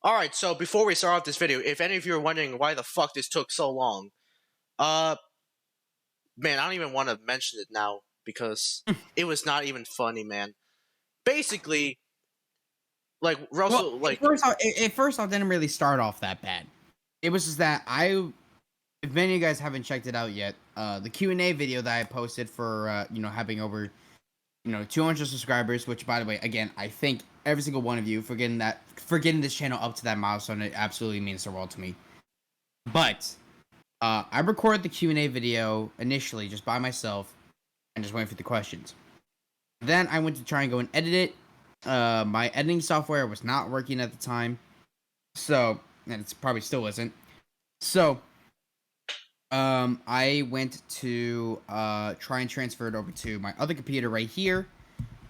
Alright, so before we start off this video, if any of you are wondering why the fuck this took so long, uh, man, I don't even want to mention it now, because it was not even funny, man. Basically, like, Well, Russell, at like, first, it didn't really start off that bad. It was just that if many of you guys haven't checked it out yet, the Q&A video that I posted for, having over, 200 subscribers, which, by the way, again, I thank every single one of you for getting this channel up to that milestone. It absolutely means the world to me. But, I recorded the Q&A video initially just by myself and just waiting for the questions. Then I went to try and go and edit it. My editing software was not working at the time. So, and it's probably still isn't. So, I went to try and transfer it over to my other computer right here,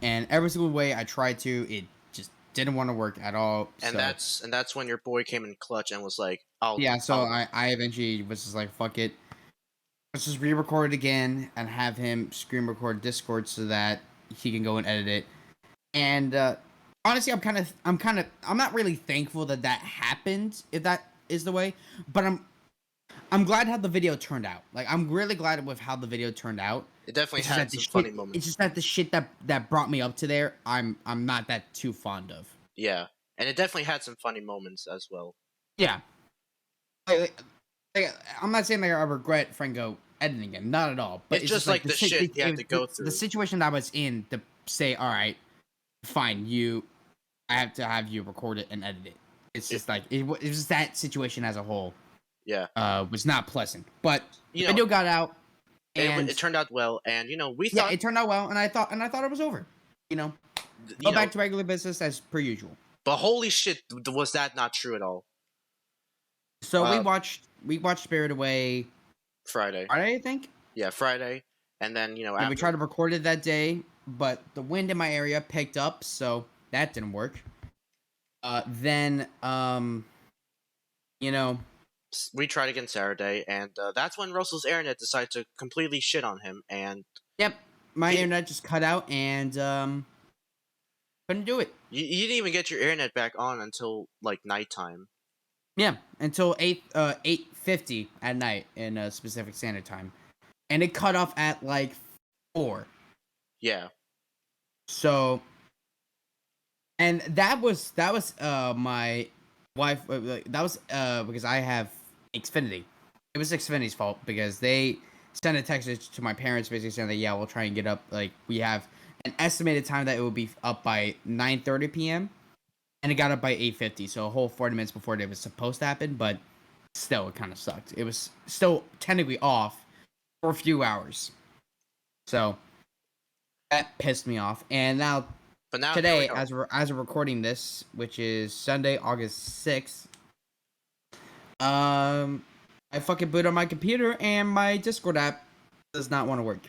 and every single way I tried to, it just didn't want to work at all. and that's when your boy came in clutch and was like, Yeah, so I eventually was just like, fuck it. Let's just re-record it again and have him screen record Discord so that he can go and edit it. And honestly, I'm not really thankful that happened, if that is the way, but I'm glad how the video turned out. Like, I'm really glad with how the video turned out. it definitely had some funny moments. It's just that the shit that brought me up to there, I'm not that too fond of. Yeah, and it definitely had some funny moments as well. Yeah. I'm not saying that I regret Franco editing it, not at all. But it's just like the shit you have to go through. The situation that I was in to say, all right, fine, I have to have you record it and edit it. It's just it was just that situation as a whole. Yeah. Was not pleasant, but the video got out, and it turned out well, and we thought... Yeah, it turned out well, and I thought it was over. Go back to regular business as per usual. But holy shit, was that not true at all? So we watched Spirit Away Friday, I think. Yeah, Friday, and then and we tried to record it that day, but the wind in my area picked up, so that didn't work. Then we tried again Saturday, and that's when Russell's internet decided to completely shit on him, and... Yep, my internet just cut out, and couldn't do it. You didn't even get your internet back on until, like, nighttime. Yeah, until 8:50 at night in a specific standard time. And it cut off at, like, 4. Yeah. So... And that was my wife... that was because I have Xfinity. It was Xfinity's fault, because they sent a text to my parents basically saying that, yeah, we'll try and get up. Like, we have an estimated time that it will be up by 9:30 p.m. And it got up by 8:50, so a whole 40 minutes before it was supposed to happen, but still, it kind of sucked. It was still technically off for a few hours. So, that pissed me off. And now today, as we're recording this, which is Sunday, August 6th, I fucking boot on my computer, and my Discord app does not want to work.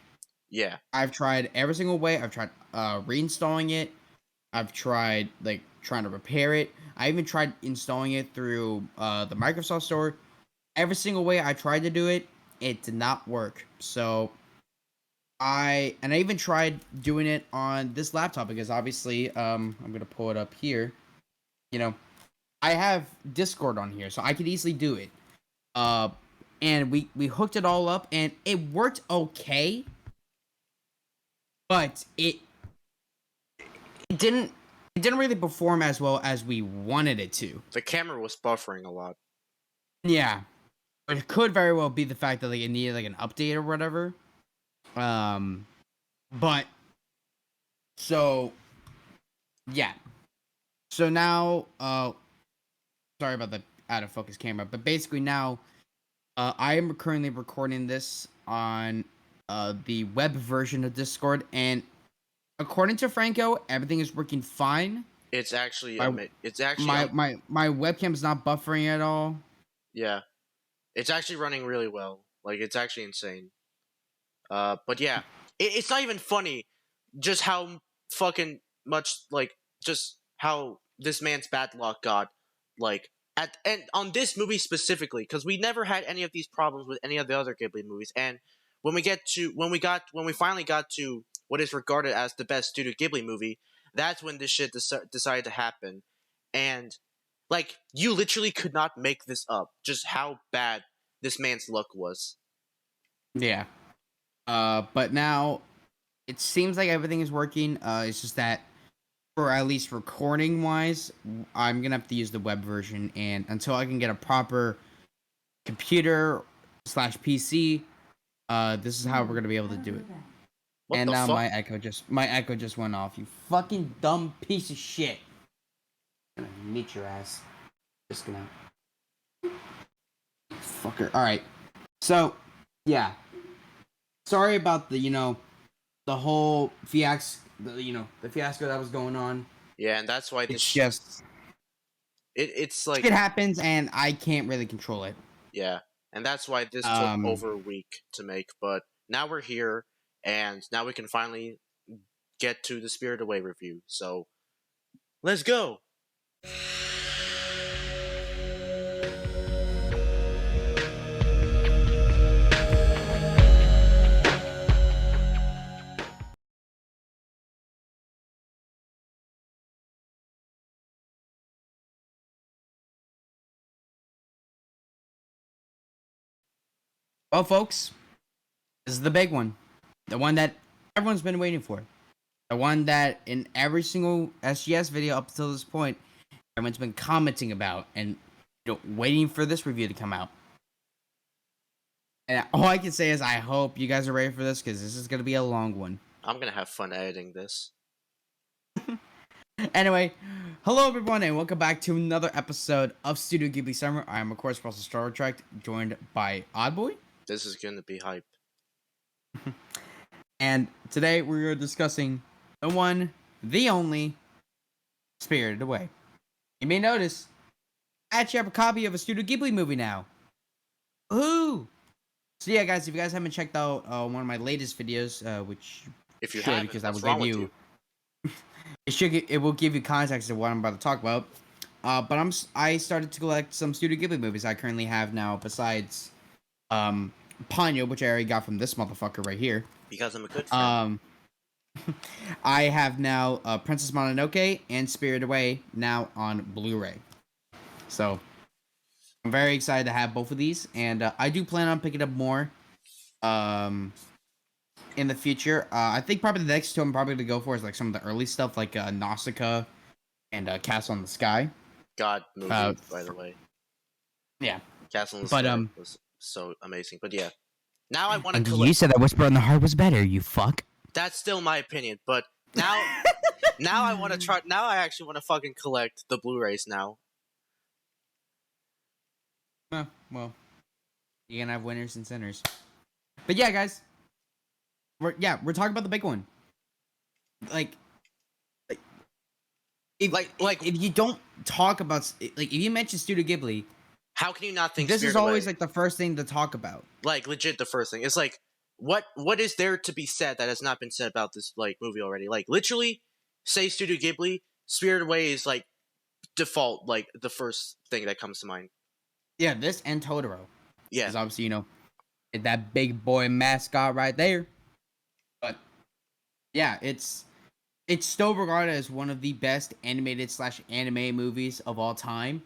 Yeah. I've tried every single way. I've tried reinstalling it. I've tried, like, trying to repair it. I even tried installing it through the Microsoft Store. Every single way I tried to do it, it did not work. So, I even tried doing it on this laptop, because obviously, I'm going to pull it up here. I have Discord on here, so I could easily do it. And we hooked it all up, and it worked okay. But it didn't really perform as well as we wanted it to. The camera was buffering a lot. Yeah. But it could very well be the fact that, like, it needed, like, an update or whatever. But so yeah. So now sorry about the out of focus camera, but basically now I am currently recording this on the web version of Discord, and according to Franco, everything is working fine. It's actually my webcam is not buffering at all. Yeah, it's actually running really well. Like, it's actually insane. But yeah, it's not even funny just how fucking much, like, just how this man's bad luck got, like, and on this movie specifically, because we never had any of these problems with any of the other Ghibli movies, and when we finally got to what is regarded as the best Studio Ghibli movie, that's when this shit decided to happen. And Like, you literally could not make this up. Just how bad this man's luck was. Yeah. But now it seems like everything is working. It's just that for at least recording wise, I'm gonna have to use the web version, and until I can get a proper computer slash PC, this is how we're gonna be able to do it. What And the now fuck? my echo just went off. You fucking dumb piece of shit. I'm gonna meet your ass. Just gonna fucker. All right. So yeah. Sorry about the whole fiasco. The fiasco that was going on. Yeah, and that's why It's this just it's like, shit happens, and I can't really control it. yeah, and that's why this took over a week to make. But now we're here, and now we can finally get to the Spirited Away review. So let's go. Well, folks, this is the big one, the one that everyone's been waiting for, the one that in every single SGS video up until this point, everyone's been commenting about and waiting for this review to come out. And all I can say is I hope you guys are ready for this because this is gonna be a long one. I'm gonna have fun editing this. Anyway, hello everyone and welcome back to another episode of Studio Ghibli Summer. I am of course RussellStarTrek, joined by Oddboy. This is gonna be hype. And today we are discussing the one, the only, Spirited Away. You may notice, I actually have a copy of a Studio Ghibli movie now. Ooh! So yeah, guys, if you guys haven't checked out one of my latest videos, which If you should, haven't, because I will what's wrong give with you, it will give you context of what I'm about to talk about. But I started to collect some Studio Ghibli movies I currently have now, besides Ponyo, which I already got from this motherfucker right here. Because I'm a good friend. I have now Princess Mononoke and Spirited Away now on Blu-ray. So I'm very excited to have both of these, and I do plan on picking up more in the future. I think probably the next two I'm probably going to go for is like some of the early stuff, like Nausicaa and Castle in the Sky. God movie, by the way. Yeah. Castle in the But, Sky was so amazing. But yeah. Now I want to and collect. you said that Whisper in the Heart was better, you fuck. That's still my opinion, but now now I want to try. Now I actually want to fucking collect the Blu-rays now. Well, you're gonna have winners and sinners. But yeah, guys, we're talking about the big one. If you don't talk about if you mention Studio Ghibli, how can you not think this Spirited is always Away? like the first thing to talk about? Like legit, the first thing. It's like what is there to be said that has not been said about this like movie already? Like literally, say Studio Ghibli, Spirited Away is like default, like the first thing that comes to mind. Yeah, this and Totoro. Yeah, because obviously that big boy mascot right there. But yeah, it's still regarded as one of the best animated / anime movies of all time,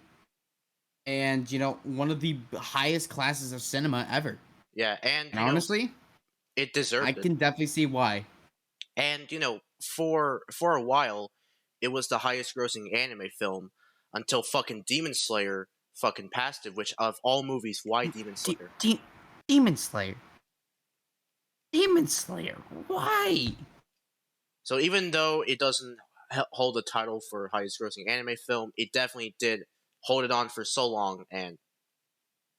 and one of the highest classes of cinema ever. yeah, and honestly, it deserved I it. can definitely see why. And for a while, it was the highest grossing anime film until fucking Demon Slayer fucking passed it. Which of all movies, why Demon Slayer? Demon Slayer. Demon Slayer. Why? So even though it doesn't hold the title for highest grossing anime film, it definitely did hold it on for so long, and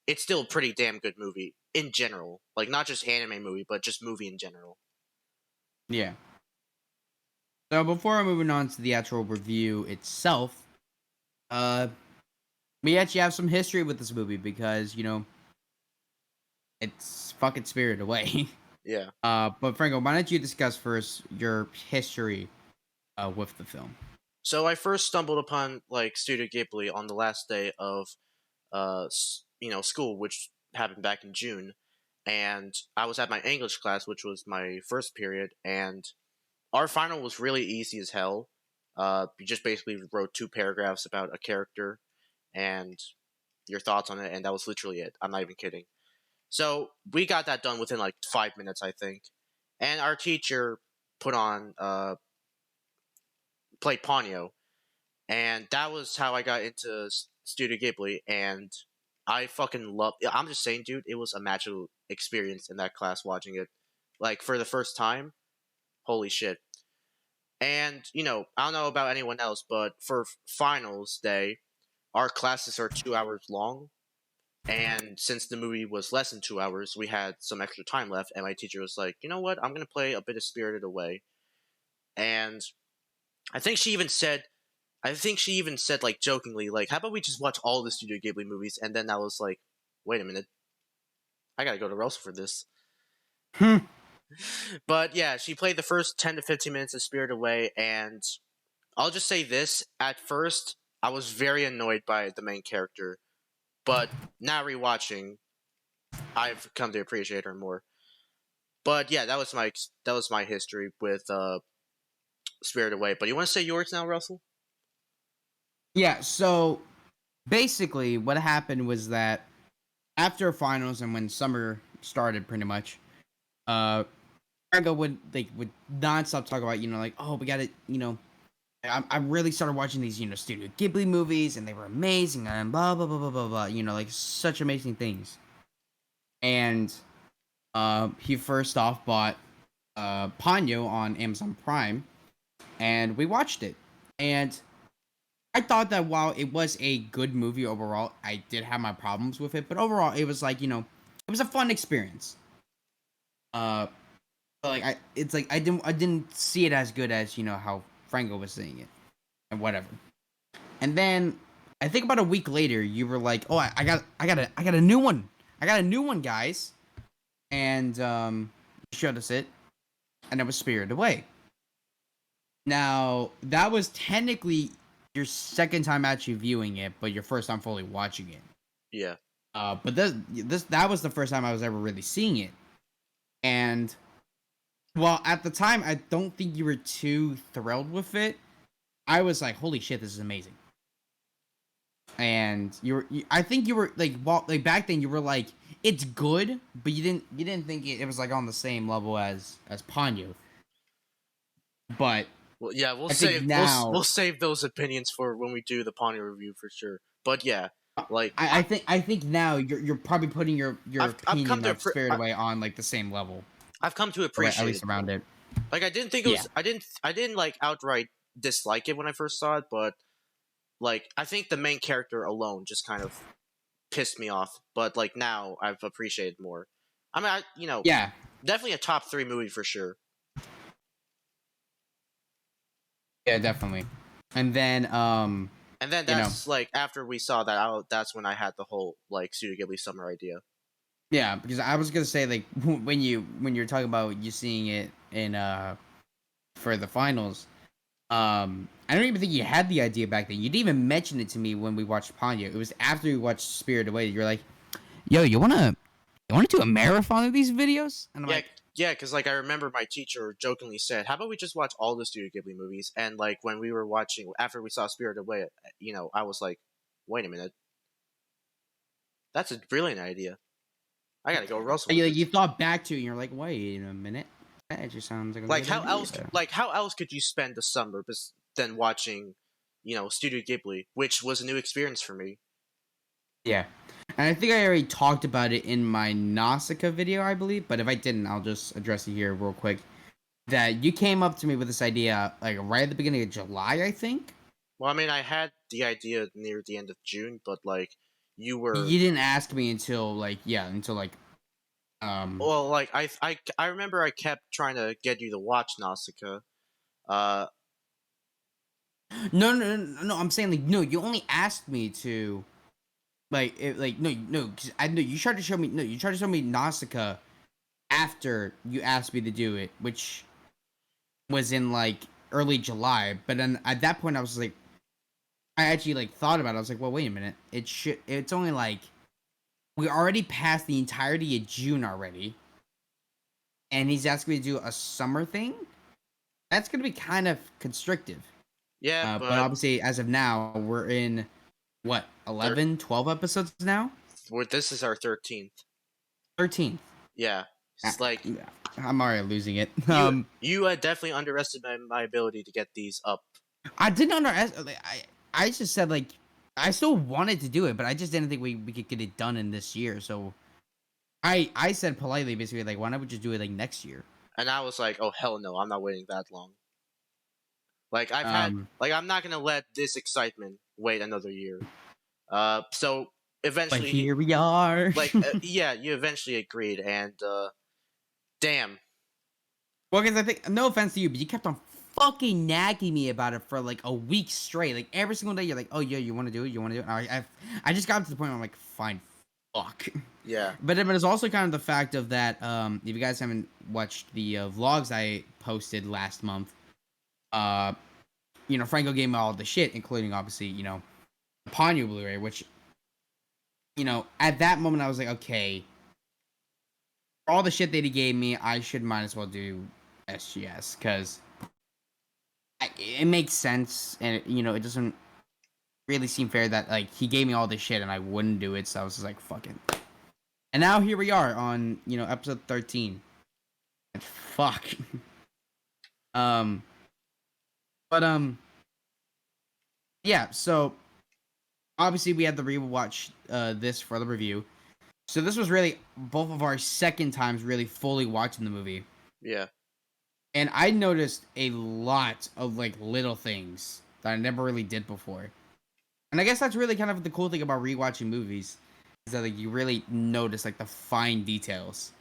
it's still a pretty damn good movie in general. Like not just anime movie, but just movie in general. Yeah. So before moving on to the actual review itself, we actually have some history with this movie because it's fucking Spirited Away. Yeah. But Franco, why don't you discuss first your history with the film? So I first stumbled upon like Studio Ghibli on the last day of school, which happened back in June, and I was at my English class, which was my first period, and our final was really easy as hell. We just basically wrote 2 paragraphs about a character, and your thoughts on it, and that was literally it. I'm not even kidding. So we got that done within like 5 minutes, I think. And our teacher put on played Ponyo, and that was how I got into Studio Ghibli. And I fucking love. I'm just saying, dude, it was a magical experience in that class watching it, like for the first time. Holy shit! And I don't know about anyone else, but for finals day, our classes are 2 hours long. And since the movie was less than 2 hours, we had some extra time left. And my teacher was like, "You know what? I'm gonna play a bit of Spirited Away." And I think she even said, like jokingly, like, "How about we just watch all the Studio Ghibli movies?" And then I was like, "Wait a minute, I gotta go to Russell for this." Hmm. But yeah, she played the first 10 to 15 minutes of Spirited Away, and I'll just say this: at first, I was very annoyed by the main character, but now rewatching, I've come to appreciate her more. But yeah, that was my history with Spirited Away. But you want to say yours now, Russell? Yeah. So basically, what happened was that after finals and when summer started, pretty much, uh, Franco would nonstop talk about like, oh, we got to I really started watching these Studio Ghibli movies and they were amazing and blah blah blah blah blah blah, like such amazing things. And he first off bought Ponyo on Amazon Prime, and we watched it. And I thought that while it was a good movie overall, I did have my problems with it, but overall it was like it was a fun experience. Uh, but like it's like I didn't see it as good as how Franco was seeing it and whatever. And then I think about a week later, you were like, "Oh, I got a new one. I got a new one, guys." And you showed us it, and it was Spirited Away. Now that was technically your second time actually viewing it, but your first time fully watching it. Yeah. But that was the first time I was ever really seeing it, and well, at the time, I don't think you were too thrilled with it. I was like, "Holy shit, this is amazing!" And I think you were like, like back then, you were like, "It's good," but you didn't think it was like on the same level as Ponyo. But Well, yeah, I think we'll now save those opinions for when we do the Ponyo review for sure. But yeah, like I think now you're probably putting your I've come opinion to of Spirited Away on like the same level, I've come to or at appreciate least it around more. it. Like I didn't think it Yeah, was I didn't like outright dislike it when I first saw it, but like I think the main character alone just kind of pissed me off. But like now I've appreciated more. I mean, yeah, definitely a top three movie for sure. yeah, definitely. And then And then you know, that's like after we saw that, that's when I had the whole like Studio Ghibli Summer idea. yeah, because I was gonna say like when you're talking about you seeing it in for the finals, I don't even think you had the idea back then. You didn't even mention it to me when we watched Ponyo. It was after we watched Spirited Away. You're like, "Yo, you wanna do a marathon of these videos?" And I'm Yeah, like, yeah, because like I remember my teacher jokingly said, "How about we just watch all the Studio Ghibli movies?" And like when we were watching after we saw Spirited Away, I was like, "Wait a minute, that's a brilliant idea. I gotta go Russell with you this." thought back to it, and you're like, "Wait a minute, that just sounds like a Like good how idea." else? Like how else could you spend the summer than watching, Studio Ghibli, which was a new experience for me. Yeah. And I think I already talked about it in my Nausicaa video, I believe. But if I didn't, I'll just address it here real quick. That you came up to me with this idea, like right at the beginning of July, I think. Well, I mean, I had the idea near the end of June, but like you were You didn't ask me until like, yeah, until like, um, well, like I remember I kept trying to get you to watch Nausicaa. Uh, no. I'm saying like, no, you only asked me to, like, no, 'cause I know you tried to show me, no, you tried to show me Nausicaa after you asked me to do it, which was in like early July. But then at that point, I was like, I actually like thought about it. I was like, well, wait a minute. It's only like we already passed the entirety of June already, and he's asking me to do a summer thing. That's gonna be kind of constrictive. yeah, But but obviously, as of now, we're in what, Thir- 11, 12 episodes now? this is our 13th. 13th. Yeah, it's like I'm already losing it. you definitely underestimated my ability to get these up. I didn't underestimate. I just said like I still wanted to do it, but I just didn't think we could get it done in this year. So I said politely, basically like, why not we just do it like next year? And I was like, oh hell no, I'm not waiting that long. Like Um, I'm not gonna let this excitement wait another year. So but eventually, here we are. yeah, you eventually agreed, and damn, Well, because I think, no offense to you, but you kept on fucking nagging me about it for like a week straight. Like every single day, you're like, "Oh yeah, you want to do it? You want to do it?" And I just got to the point where I'm like, "Fine, fuck." yeah, But it's also kind of the fact of that. If you guys haven't watched the vlogs I posted last month, uh, Franco gave me all the shit, including obviously, the Ponyo Blu-ray, which, at that moment I was like, okay, for all the shit that he gave me, I should might as well do SGS because it makes sense, and it doesn't really seem fair that like he gave me all this shit and I wouldn't do it. So I was just like, fucking. And now here we are on episode 13. And fuck. um, but yeah. So obviously we had to rewatch this for the review. So this was really both of our second times really fully watching the movie. yeah. And I noticed a lot of like little things that I never really did before. And I guess that's really kind of the cool thing about rewatching movies is that like you really notice like the fine details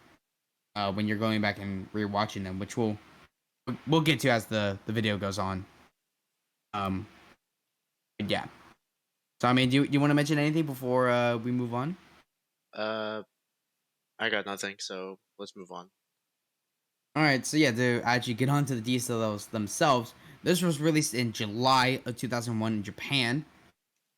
when you're going back and rewatching them, which we'll get to as the video goes on. Um, but yeah. So I mean, do you want to mention anything before we move on? Uh, I got nothing, so let's move on. All right. So yeah, to actually get on to the details themselves, this was released in July of 2001 in Japan.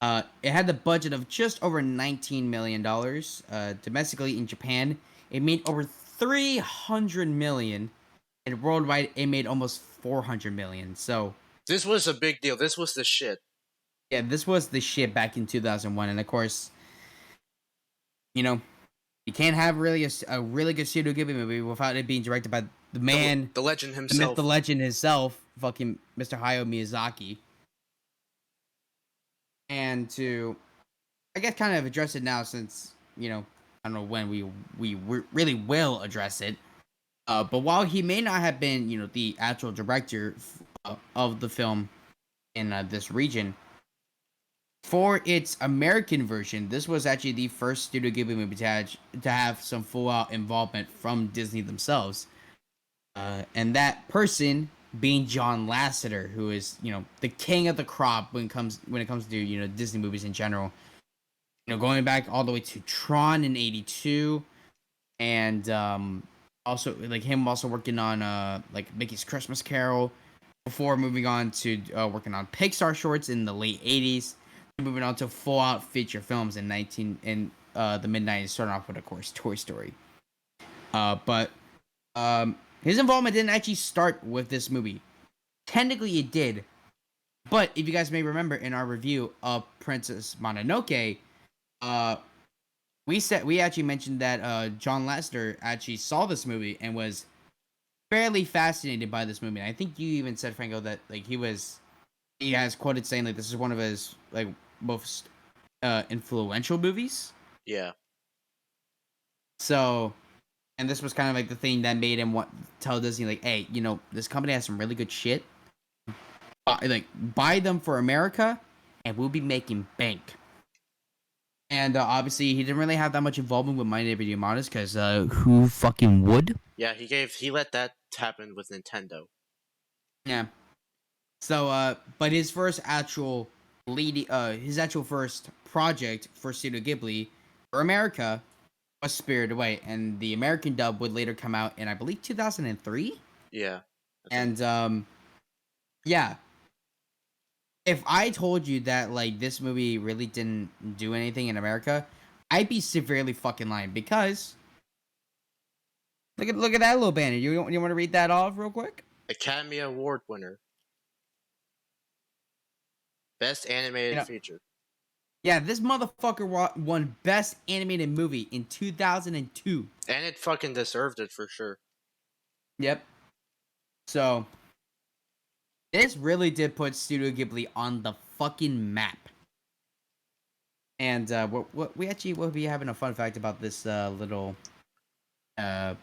It had the budget of just over $19 million. Domestically in Japan, it made over 300 million, and worldwide it made almost 400 million. So This was a big deal. This was the shit. yeah, this was the shit back in 2001, and of course, you know, you can't have really a really good Studio Ghibli movie without it being directed by the man, The legend the myth, the himself. legend himself, fucking Mr. Hayao Miyazaki. And to, I guess, kind of address it now, since I don't know when we really will address it. But while he may not have been, the actual director of the film in this region, for its American version, this was actually the first Studio Ghibli movie to have some full out involvement from Disney themselves, and that person being John Lasseter, who is the king of the crop when it comes to Disney movies in general. Going back all the way to Tron in '82, and also like him also working on like Mickey's Christmas Carol before moving on to working on Pixar shorts in the late '80s, moving on to full out feature films in the mid '90s, starting off with of course Toy Story. But his involvement didn't actually start with this movie. Technically, it did, but if you guys may remember in our review of Princess Mononoke, uh, we actually mentioned that John Lasseter actually saw this movie and was fairly fascinated by this movie. And I think you even said, Franco, that like he has quoted saying like this is one of his like most influential movies. Yeah. So, and this was kind of like the thing that made him want tell Disney like, hey, this company has some really good shit. Buy them for America, and we'll be making bank. And obviously, he didn't really have that much involvement with My Neighbor Modest because who fucking would? Yeah, he let that happen with Nintendo. Yeah. So, but his actual first project for Studio Ghibli for America was Spirited Away, and the American dub would later come out in, I believe, 2003. Yeah. And yeah. If I told you that like this movie really didn't do anything in America, I'd be severely fucking lying because look at that little banner. You want to read that off real quick? Academy Award winner. Best animated feature. Yeah, this motherfucker won Best Animated Movie in 2002. And it fucking deserved it for sure. Yep. So, this really did put Studio Ghibli on the fucking map. And what we actually will be having a fun fact about this little that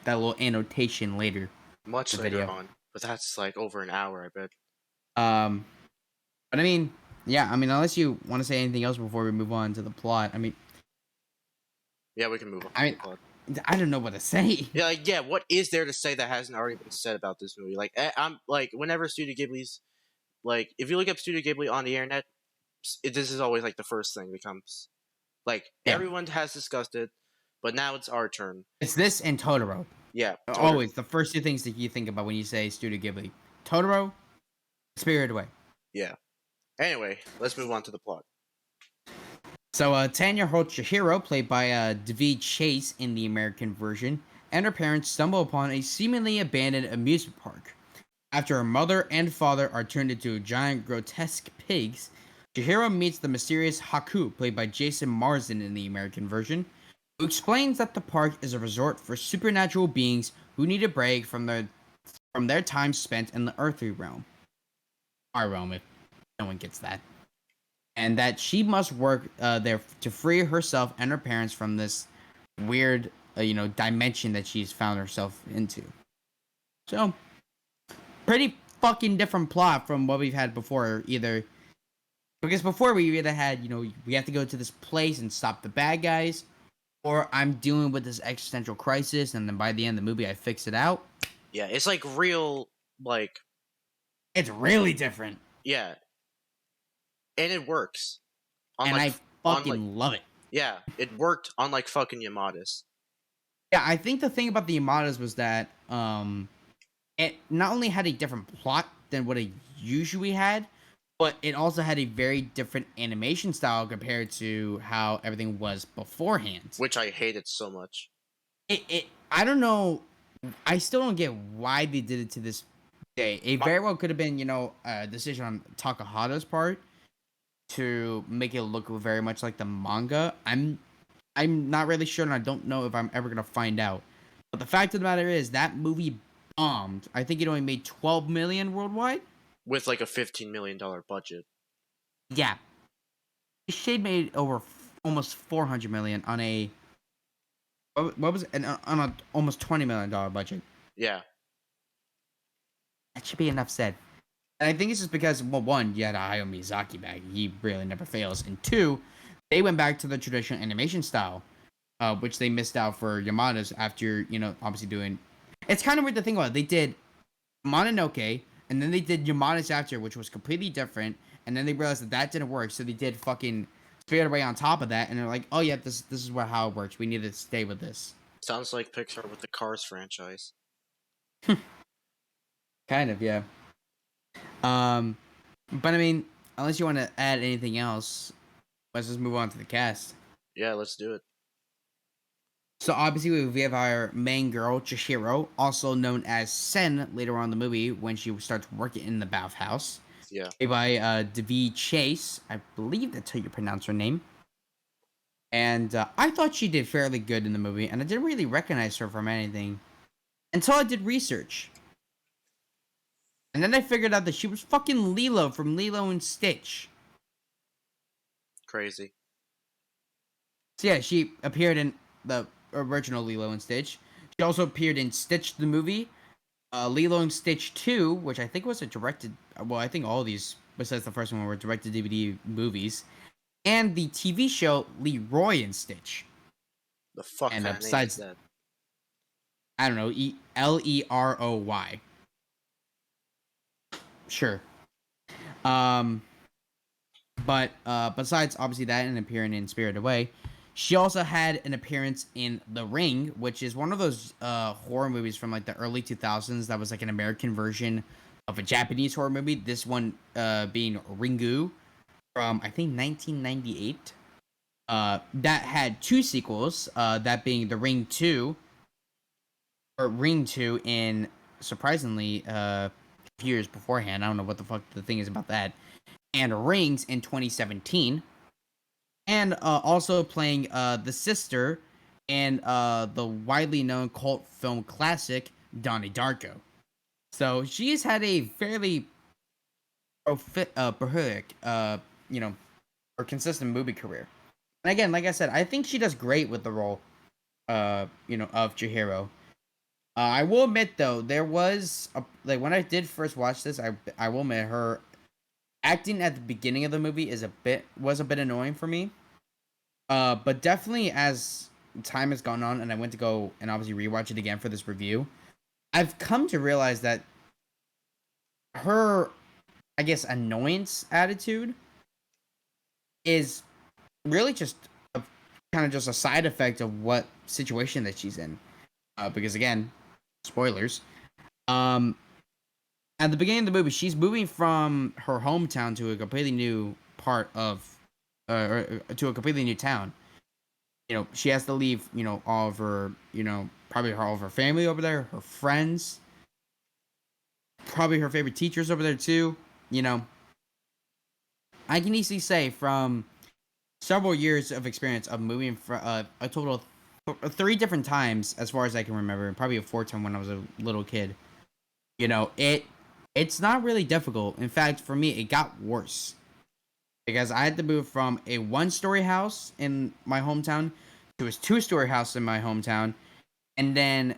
little annotation later in Much the later video. on. But that's like over an hour, I bet. But I mean, yeah, I mean, unless you want to say anything else before we move on to the plot, I mean, Yeah, we can move on I to mean, the plot. I don't know what to say. Yeah, like, yeah, what is there to say that hasn't already been said about this movie? Like, I'm like, whenever Studio Ghibli's like, if you look up Studio Ghibli on the internet, this is always like the first thing that comes. Like, Yeah, everyone has discussed it, but now it's our turn. it's this and Totoro. Yeah, Totoro. Always the first two things that you think about when you say Studio Ghibli: Totoro, Spirited Away. Yeah. Anyway, let's move on to the plot. So, 10-year-old Chihiro, played by David Chase in the American version, and her parents stumble upon a seemingly abandoned amusement park. After her mother and father are turned into giant, grotesque pigs, Chihiro meets the mysterious Haku, played by Jason Marsden in the American version, who explains that the park is a resort for supernatural beings who need a break from their time spent in the earthly realm. Our realm, if no one gets that. And that she must work there to free herself and her parents from this weird, dimension that she's found herself into. So, pretty fucking different plot from what we've had before. Because before we either had, we have to go to this place and stop the bad guys, or I'm dealing with this existential crisis, and then by the end of the movie, I fix it out. Yeah, it's like real, like, It's really different, yeah, and it works. and I fucking love it. Yeah, it worked on like fucking Yamada's. Yeah, I think the thing about the Yamadas was that it not only had a different plot than what it usually had, but it also had a very different animation style compared to how everything was beforehand. Which I hated so much. I don't know. I still don't get why they did it to this day. It very well could have been, a decision on Takahata's part to make it look very much like the manga. I'm not really sure, and I don't know if I'm ever gonna find out. But the fact of the matter is that movie bombed. I think it only made 12 million worldwide. With like a $15 million budget. Yeah, Shade made over almost 400 million on a what was it? On a almost $20 million budget. Yeah. That should be enough said. And I think it's just because, well, one, you had a Hayao Miyazaki bag. He really never fails. And two, they went back to the traditional animation style, which they missed out for Yamada's after, obviously doing... It's kind of weird to think about. They did Mononoke, and then they did Yamada's after, which was completely different, and then they realized that didn't work, so they did fucking Spirited Away on top of that, and they're like, oh yeah, this is how it works. We need to stay with this. Sounds like Pixar with the Cars franchise. Kind of, yeah. But I mean, unless you want to add anything else, let's just move on to the cast. Yeah, let's do it. So obviously we have our main girl, Chihiro, also known as Sen later on in the movie when she starts working in the bathhouse. Yeah. Played by David Chase. I believe that's how you pronounce her name. And I thought she did fairly good in the movie, and I didn't really recognize her from anything until I did research. And then I figured out that she was fucking Lilo from Lilo and Stitch. Crazy. So yeah, she appeared in the original Lilo and Stitch. She also appeared in Stitch the movie, Lilo and Stitch 2, which I think was a directed... Well, I think all of these, besides the first one, were direct-to-DVD movies. And the TV show Leroy and Stitch. The fuck and kind of name is that? I don't know, Leroy. Sure. But besides obviously that and appearing in Spirited Away, she also had an appearance in The Ring, which is one of those horror movies from like the early 2000s that was like an American version of a Japanese horror movie. This one being Ringu from I think 1998. That had two sequels, that being The Ring 2 or Ring 2 in surprisingly years beforehand. I don't know what the fuck the thing is about that. And Rings in 2017. and also playing the sister in the widely known cult film classic Donnie Darko. So she's had a fairly prolific, you know, or consistent movie career. And again, like I said, I think she does great with the role, of Chihiro. I will admit though, there was like when I did first watch this, I will admit her acting at the beginning of the movie was a bit annoying for me. But definitely as time has gone on, and I went to go and obviously rewatch it again for this review, I've come to realize that her, I guess, annoyance attitude is really just a, kind of just a side effect of what situation that she's in. Because again, spoilers. Um, at the beginning of the movie, she's moving from her hometown to a completely new part of, or to a completely new town. She has to leave. All of her, probably all of her family over there, her friends, probably her favorite teachers over there too. You know, I can easily say from several years of experience of moving for a total of three different times, as far as I can remember, and probably a fourth time when I was a little kid. It's not really difficult. In fact, for me, it got worse because I had to move from a one-story house in my hometown to a two-story house in my hometown, and then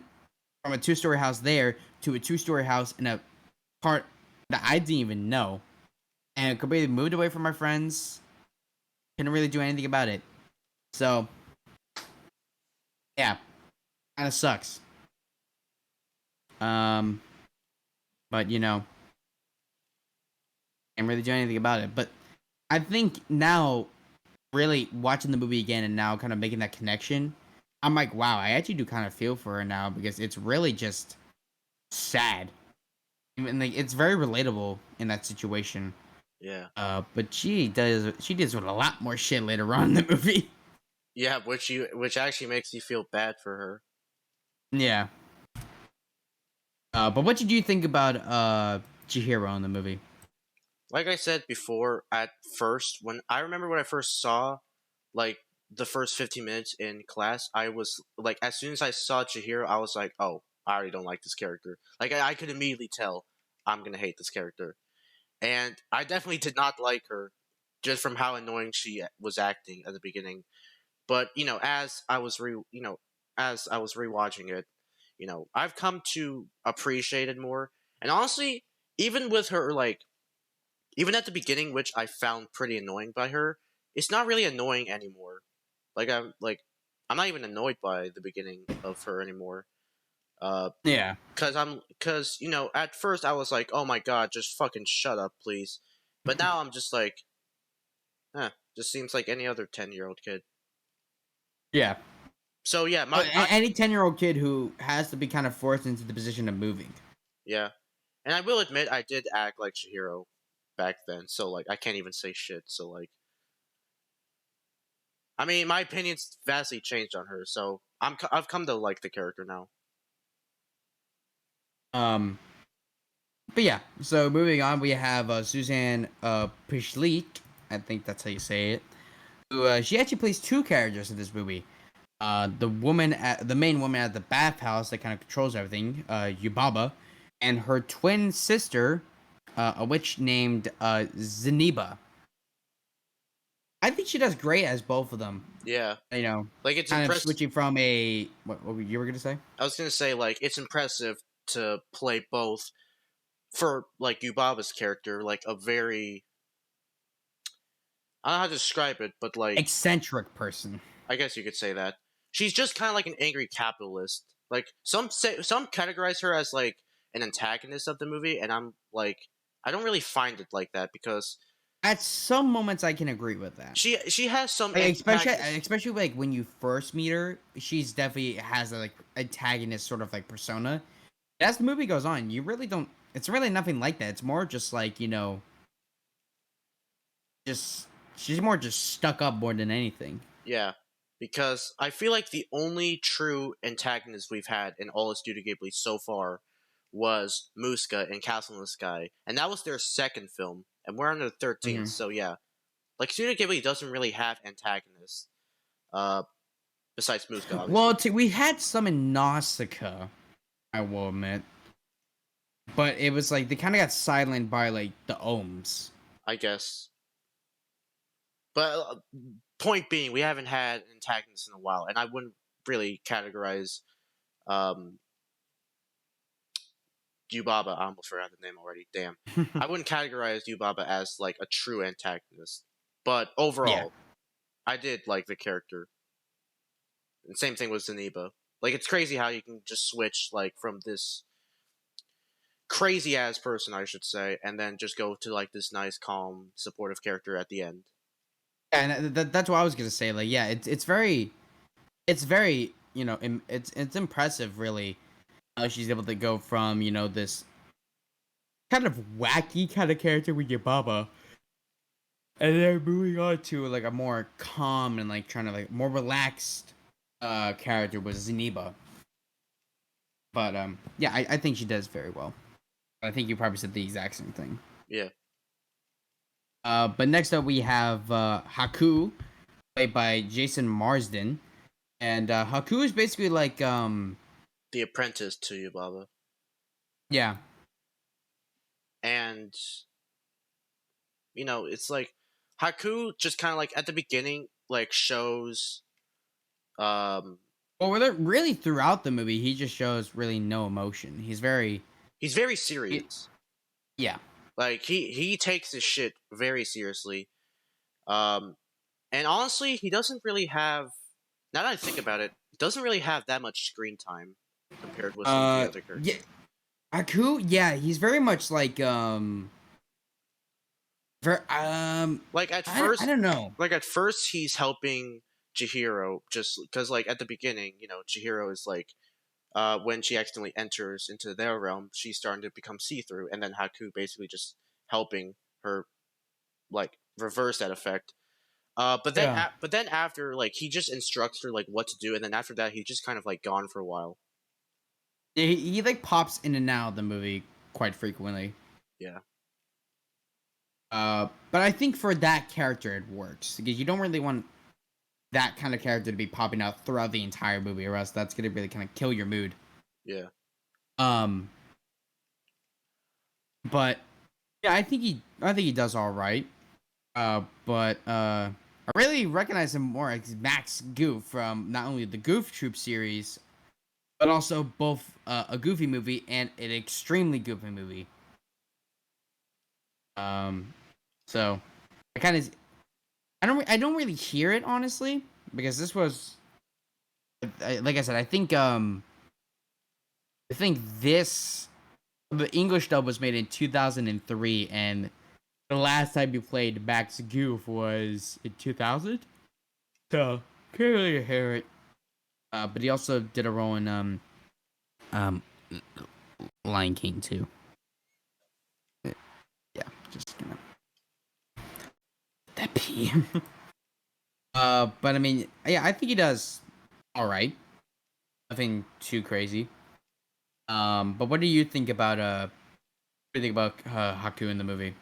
from a two-story house there to a two-story house in a part that I didn't even know, and completely moved away from my friends. Couldn't really do anything about it. So, yeah, kind of sucks. Um, but can't really do anything about it. But I think now, really watching the movie again and now kind of making that connection, I'm like, wow, I actually do kind of feel for her now because it's really just sad. Even like it's very relatable in that situation. Yeah. But she does with a lot more shit later on in the movie. Yeah, which actually makes you feel bad for her. Yeah. But what did you think about Chihiro in the movie? Like I said before, at first, when I first saw, like, the first 15 minutes in class, I was like, as soon as I saw Chihiro, I was like, oh, I already don't like this character. Like, I could immediately tell I'm gonna hate this character, and I definitely did not like her, just from how annoying she was acting at the beginning. But as I was rewatching it, I've come to appreciate it more. And honestly, even with her, like, even at the beginning, which I found pretty annoying by her, it's not really annoying anymore. I'm not even annoyed by the beginning of her anymore. Uh, Yeah. cause at first I was like, oh my god, just fucking shut up, please. But now I'm just like, just seems like any other 10-year-old kid. Yeah. So yeah, Any 10-year-old kid who has to be kind of forced into the position of moving. yeah, and I will admit I did act like Shihiro back then. So like I can't even say shit. So like, I mean, my opinion's vastly changed on her. So I've come to like the character now. Um, but yeah. So moving on, we have Suzanne Pishlik. I think that's how you say it. Who she actually plays two characters in this movie. The main woman at the bathhouse that kind of controls everything, Yubaba, and her twin sister, a witch named Zeniba. I think she does great as both of them. Yeah, You know, like it's kind of impressive. switching from a what you were gonna say? I was gonna say like it's impressive to play both for like Yubaba's character, like a very I don't know how to describe it, but like Eccentric person. I guess you could say that she's just kind of like an angry capitalist. Like some categorize her as like an antagonist of the movie, and I'm like I don't really find it like that because At some moments, I can agree with that. she has some Like, antagonist. especially like when you first meet her, she's definitely has a like antagonist sort of like persona. As the movie goes on, you really don't. It's really nothing like that. It's more just like just she's more just stuck up more than anything. Yeah, because I feel like the only true antagonist we've had in all of Studio Ghibli so far was Muska in Castle in the Sky, and that was their second film, and we're on the 13th. Hmm. So yeah, Like Studio Ghibli doesn't really have antagonists. Uh, besides Muska, Well, obviously. we had some in Nausicaa, I will admit, but it was like they kind of got sidelined by like the ohms. I guess. But point being, we haven't had antagonists in a while, and I wouldn't really categorize um, Yubaba. I almost forgot the name already. Damn. I wouldn't categorize Yubaba as like a true antagonist. But Yeah. overall, I did like the character. And same thing with Zeniba. Like it's crazy how you can just switch like from this crazy ass person, I should say, and then just go to like this nice, calm, supportive character at the end. And that's what I was gonna say. Like, yeah, it's very it's impressive, really. How she's able to go from this kind of wacky kind of character with your Baba, and then moving on to like a more calm and like trying to like more relaxed character with Zeniba. But yeah, I think she does very well. I think you probably said the exact same thing. Yeah, But next up we have Haku, played by Jason Marsden, and Haku is basically like the apprentice to Yubaba, yeah. and it's like Haku just kind of like at the beginning like shows um Well, really throughout the movie, he just shows really no emotion. he's very He- serious. yeah. Like he takes his shit very seriously. Um and honestly, he doesn't really have, now that I think about it, doesn't really have that much screen time compared with some of the other Yeah. characters. Haku, yeah, he's very much like very Like at I first don't know. like at first he's helping Chihiro just because like at the beginning, Chihiro is like when she accidentally enters into their realm, she's starting to become see-through, and then Haku basically just helping her like reverse that effect. Yeah. But then after like he just instructs her like what to do, and then after that he's just kind of like gone for a while. He like pops in and out of the movie quite frequently. Yeah, But I think for that character it works because you don't really want that kind of character to be popping out throughout the entire movie, or else that's gonna really kind of kill your mood. yeah. Um, but yeah, I think he does all right. But I really recognize him more as Max Goof from not only the Goof Troop series, but also both a Goofy movie and an extremely Goofy movie. Um, so I kind of I don't really hear it honestly because this was like I said I think this the English dub was made in 2003 and the last time you played Max Goof was in 2000. So can't really hear it. But he also did a role in um Lion King too. Yeah, just gonna that pee. But I mean, yeah, I think he does all right. Nothing too crazy. But what do you think about what do you think about Haku in the movie?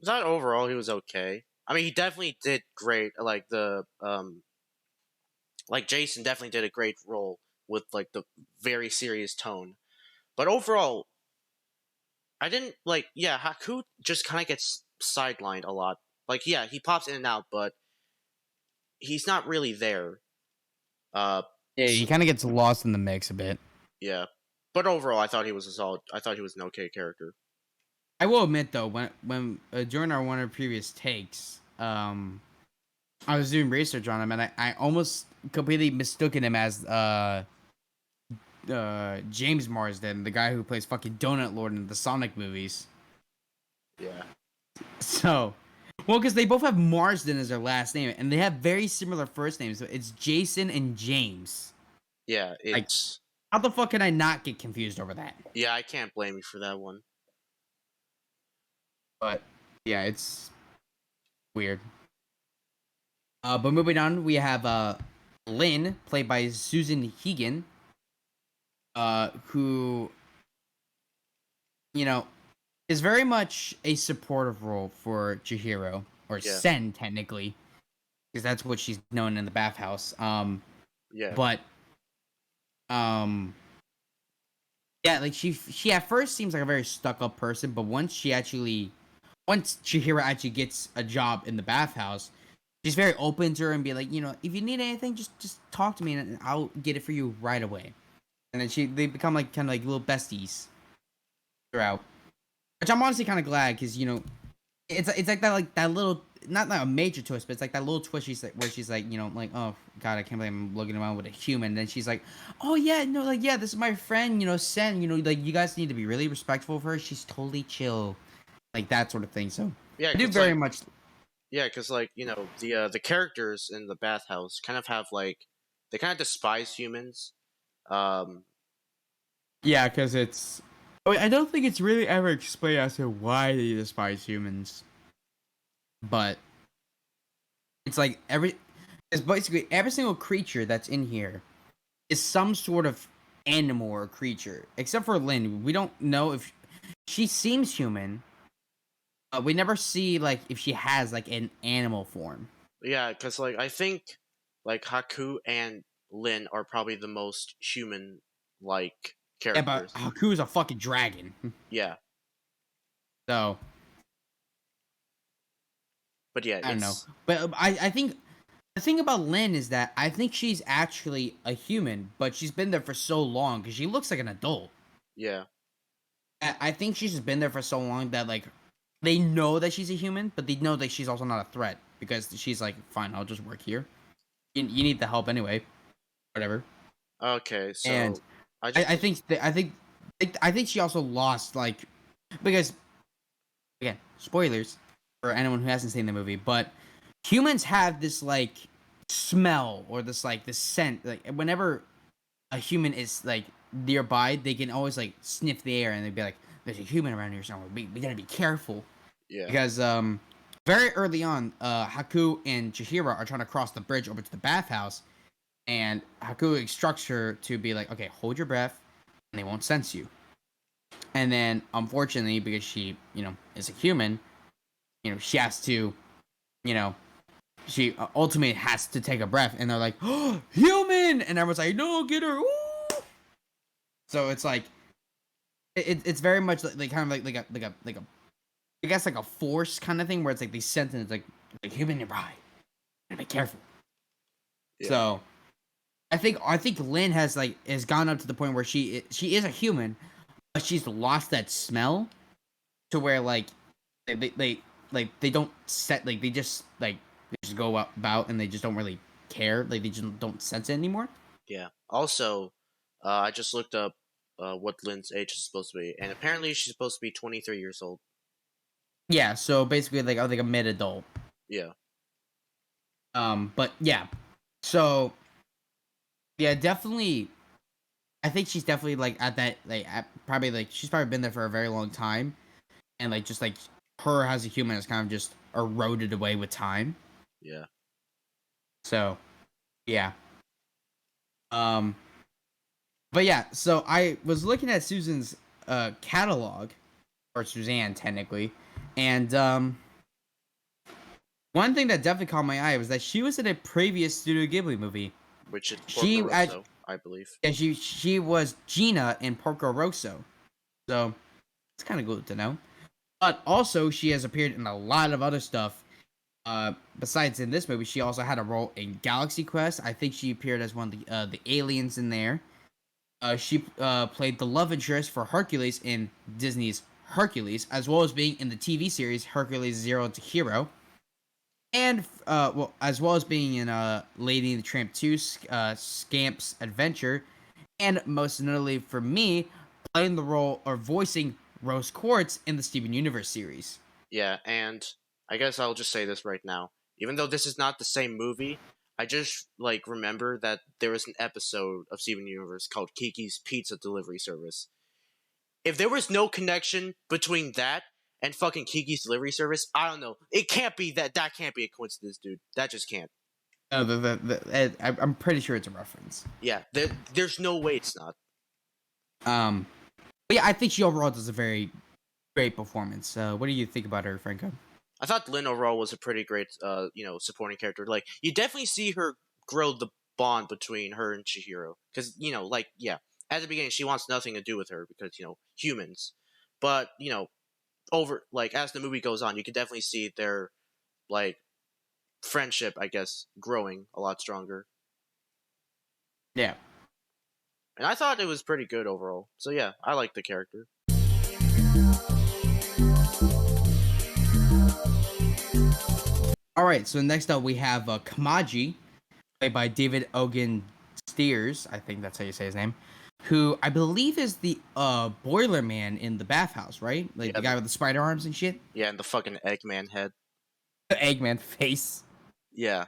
Not overall, he was okay. I mean, he definitely did great. Like Jason definitely did a great role with like the very serious tone. But overall, I didn't like. Yeah, Haku just kind of gets sidelined a lot. Like, yeah, he pops in and out, but he's not really there. Uh, Yeah, he s kind of gets lost in the mix a bit. yeah. But overall, I thought he was a solid. I thought he was an okay character. I will admit though, when during our one of our previous takes, I was doing research on him and I almost completely mistook him as James Marsden, the guy who plays fucking Donut Lord in the Sonic movies. Yeah, So, well, because they both have Marsden as their last name, and they have very similar first names. So it's Jason and James. yeah. Like, It's how the fuck can I not get confused over that? yeah. I can't blame you for that one. But yeah, it's weird. But moving on, we have Lynn, played by Susan Hegan, who you know is very much a supportive role for Chihiro. or Yeah. Sen technically, because that's what she's known in the bathhouse. Yeah. But um, yeah, like she at first seems like a very stuck up person, but once Chihiro actually gets a job in the bathhouse, she's very open to her and be like, if you need anything, just talk to me and I'll get it for you right away. And then they become like kind of like little besties throughout, which I'm honestly kind of glad because it's like that little, not like a major twist, but it's like that little twist where she's like, like, oh god, I can't believe I'm looking around with a human. And then she's like, oh yeah, no, like, yeah, this is my friend, Sen, like, you guys need to be really respectful of her. She's totally chill, like that sort of thing. So Yeah, I do because very much. like the characters in the bathhouse kind of have like they kind of despise humans. Um, Yeah, because it's. I don't think it's really ever explained as to why they despise humans, but it's like it's basically every single creature that's in here is some sort of animal or creature, except for Lynn. We don't know if she seems human. We never see like if she has like an animal form. yeah, because like I think like Haku and Lin are probably the most human like Yeah, but characters. Haku is a fucking dragon, Yeah, so but yeah, I don't know. it's But I think the thing about Lynn is that I think she's actually a human, but she's been there for so long because she looks like an adult. yeah, I think she's just been there for so long that like they know that she's a human, but they know that she's also not a threat because she's like, fine, I'll just work here. You need the help anyway, whatever. okay. And So I I, just I think that, I think she also lost like because again, spoilers for anyone who hasn't seen the movie, but humans have this like smell or this scent. Like whenever a human is like nearby, they can always like sniff the air and they'd be like, "There's a human around here somewhere. We gotta be careful." yeah, Because very early on, Haku and Chihiro are trying to cross the bridge over to the bathhouse, and Haku instructs her to be like, "Okay, hold your breath, and they won't sense you." And then, unfortunately, because she, is a human, she has to, you know, she ultimately has to take a breath, and they're like, "Oh, human!" And everyone's like, "No, get her!" Woo! So it's like, it's very much like kind of like a I guess like a force kind of thing where it's like they sense and it's like human nearby, and be careful. yeah, So I think Lynn has gone up to the point where she is a human, but she's lost that smell to where like they don't set like they just go about and they just don't really care, like they just don't sense it anymore. yeah. Also, I just looked up what Lin's age is supposed to be, and apparently she's supposed to be 23 years old. Yeah, so basically like I think a mid adult. Yeah, But yeah, so yeah, definitely. I think she's definitely like at that probably like she's probably been there for a very long time, and like just like her as a human has kind of just eroded away with time. yeah, So yeah, um, but yeah, so I was looking at Susan's catalog, or Suzanne technically, and one thing that definitely caught my eye was that she was in a previous Studio Ghibli movie. which is Porco She Rosso, I believe. yeah, she was Gina in Porco Rosso, so it's kind of good to know. But also, she has appeared in a lot of other stuff. Besides in this movie, she also had a role in Galaxy Quest. I think she appeared as one of the aliens in there. She played the love interest for Hercules in Disney's Hercules, as well as being in the TV series Hercules Zero to Hero, and well, as well as being in Lady and the Tramp 2, Scamp's Adventure, and most notably for me, playing the role or voicing Rose Quartz in the Steven Universe series. Yeah, and I guess I'll just say this right now. Even though this is not the same movie, I just like remember that there was an episode of Steven Universe called Kiki's Pizza Delivery Service. If there was no connection between that and fucking Kiki's Delivery Service, I don't know. It can't be that. That can't be a coincidence, dude. That just can't. I'm pretty sure it's a reference. Yeah, there's no way it's not. But yeah, I think she overall does a very great performance. What do you think about her, Franco? I thought Lynn overall was a pretty great, supporting character. Like, you definitely see her grow the bond between her and Chihiro, because yeah, at the beginning she wants nothing to do with her because humans, but over like as the movie goes on, you can definitely see their like friendship, I guess, growing a lot stronger. Yeah. And I thought it was pretty good overall. So yeah, I like the character. All right. So next up we have Kamaji, played by David Ogen Steers. I think that's how you say his name. Who I believe is the boiler man in the bathhouse, right? Like Yeah, the guy with the spider arms and shit. yeah, and the fucking Eggman head. The Eggman face. Yeah.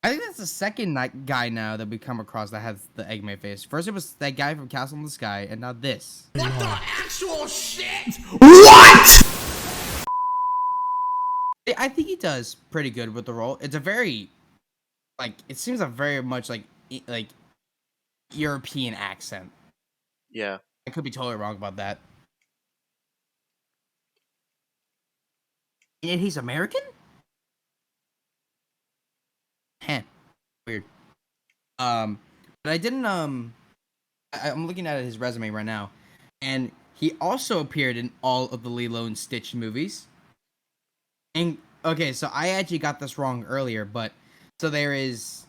I think that's the second guy now that we come across that has the Eggman face. First it was that guy from Castle in the Sky, and now this. What the actual shit? What? I think he does pretty good with the role. It's a very, like, it seems a very much like European accent. Yeah. I could be totally wrong about that. And he's American? Heh. Weird. But I didn't, I'm looking at his resume right now, and he also appeared in all of the Lilo and Stitch movies. And, okay, so I actually got this wrong earlier, but, so there's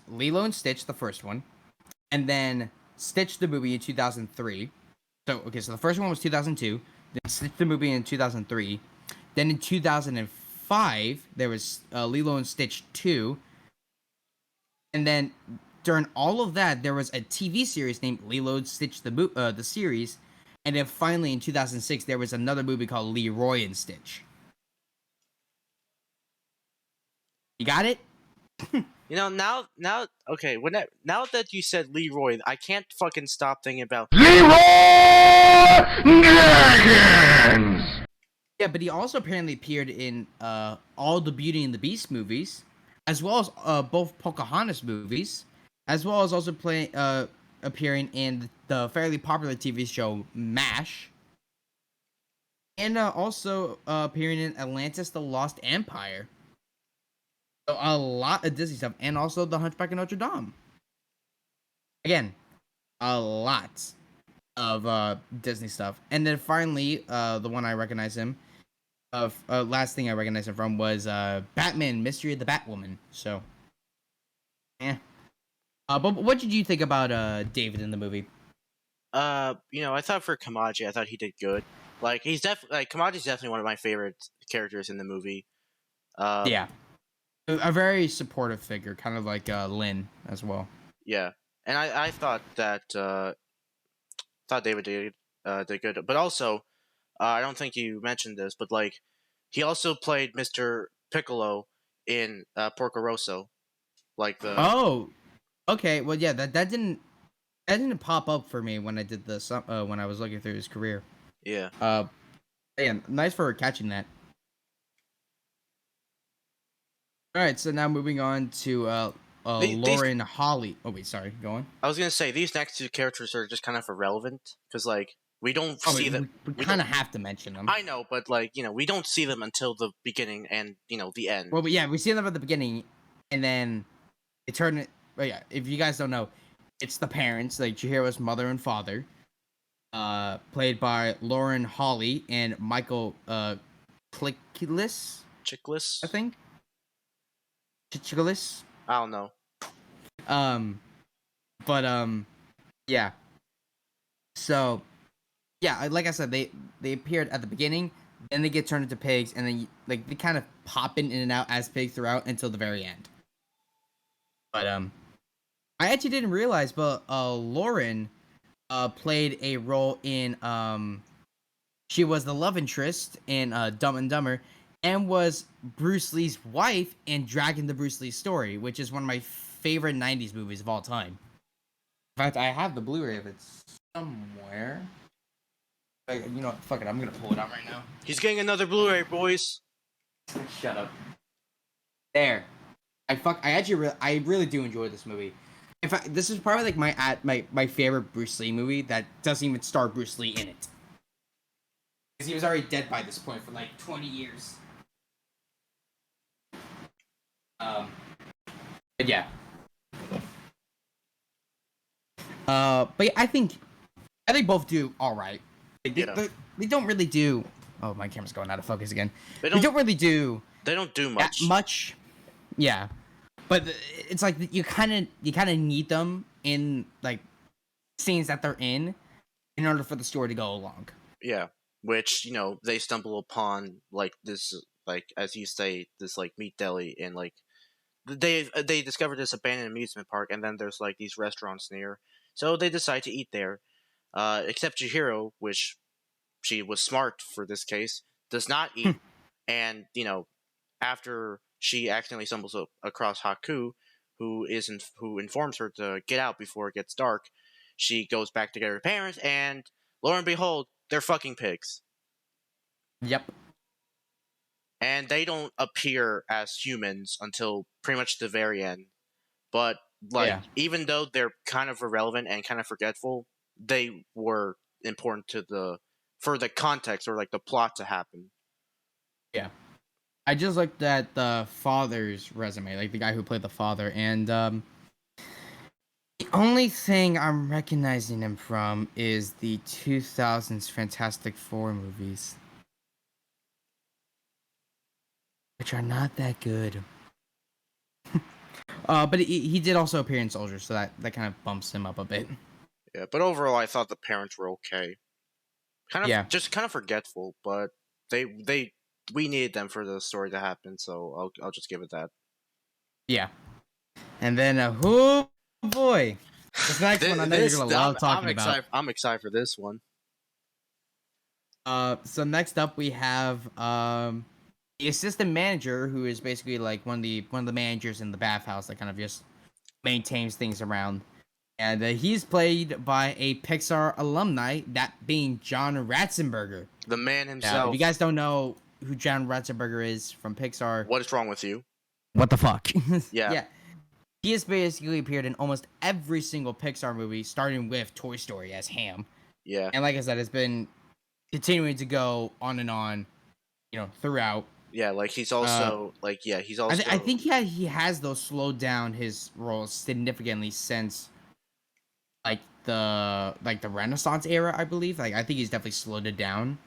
Lilo and Stitch, the first one, and then Stitch the movie in 2003. So, okay, so the first one was 2002, then Stitch the movie in 2003, then in 2005, there was Lilo and Stitch 2, and then during all of that, there was a TV series named Lilo and Stitch the series, and then finally in 2006, there was another movie called Leroy and Stitch. You got it? Now, okay, now that you said Leroy, I can't fucking stop thinking about Leroy Jenkins! Yeah, but he also apparently appeared in all the Beauty and the Beast movies, as well as both Pocahontas movies, as well as also appearing in the fairly popular TV show MASH, and also appearing in Atlantis: The Lost Empire. So a lot of Disney stuff, and also The Hunchback of Notre Dame. Again, a lot of Disney stuff, and then finally, the one I recognize him. Last thing I recognized him from was Batman: Mystery of the Batwoman. So, yeah. But what did you think about David in the movie? I thought for Kamaji, I thought he did good. Like he's definitely Kamaji's definitely one of my favorite characters in the movie. Yeah, a very supportive figure, kind of like Lynn as well. Yeah, and I thought that thought David did good, but also I don't think you mentioned this, but like he also played Mr. Piccolo in Porco Rosso, like the Oh, okay. Well, yeah, that didn't pop up for me when I did when I was looking through his career. yeah. Yeah, nice for catching that. All right, so now moving on to Lauren Holly. Oh wait, sorry, go on. I was gonna say these next two characters are just kind of irrelevant because like we don't see them. We kind of have to mention them. I know, but like we don't see them until the beginning and the end. Well, but yeah, we see them at the beginning, and then they turn it. But yeah, if you guys don't know, it's the parents, like Chihiro's mother and father, played by Lauren Holly and Michael Chiklis, Chickless? I think. Chiklis. I don't know. But yeah. So, yeah, like I said, they appeared at the beginning, then they get turned into pigs, and then like they kind of pop in and out as pigs throughout until the very end. But I actually didn't realize, but Lauren played a role in she was the love interest in Dumb and Dumber, and was Bruce Lee's wife in Dragon the Bruce Lee Story, which is one of my favorite 90s movies of all time. In fact, I have the Blu-ray of it somewhere. You know what? Fuck it. I'm gonna pull it out right now. He's getting another Blu-ray, boys. Shut up. There. I really do enjoy this movie. In fact, this is probably like my favorite Bruce Lee movie that doesn't even star Bruce Lee in it. Because he was already dead by this point for like 20 years. But yeah. But yeah, I think both do all right. They don't really do. Oh, my camera's going out of focus again. They don't really do. They don't do that much. much. Yeah, but it's like you kind of need them in like scenes that they're in order for the story to go along. Yeah, which they stumble upon like this, like as you say, this like meat deli, and like they discover this abandoned amusement park, and then there's like these restaurants near, so they decide to eat there. Except Chihiro, which she was smart for this case, does not eat, and after she accidentally stumbles across Haku, who informs her to get out before it gets dark, she goes back to get her parents, and lo and behold, they're fucking pigs. Yep. And they don't appear as humans until pretty much the very end. But even though they're kind of irrelevant and kind of forgetful, they were important for the context or like the plot to happen. Yeah. I just looked at the father's resume, like the guy who played the father, and the only thing I'm recognizing him from is the 2000s Fantastic Four movies, which are not that good. But he did also appear in Soldier, so that kind of bumps him up a bit. Yeah, but overall, I thought the parents were okay. Just kind of forgetful, but we needed them for the story to happen, so I'll just give it that. Yeah. And then oh boy, this next one I know you're gonna love talking about. I'm excited for this one. So next up we have the assistant manager, who is basically like one of the managers in the bathhouse that kind of just maintains things around. And he's played by a Pixar alumni, that being John Ratzenberger. The man himself. Now, if you guys don't know who John Ratzenberger is from Pixar, what is wrong with you? What the fuck? Yeah. He has basically appeared in almost every single Pixar movie, starting with Toy Story as Ham. Yeah. And like I said, it's been continuing to go on and on, throughout. Yeah, like he's also he's also. I think he has though slowed down his roles significantly since like the Renaissance era, I believe. Like I think he's definitely slowed it down.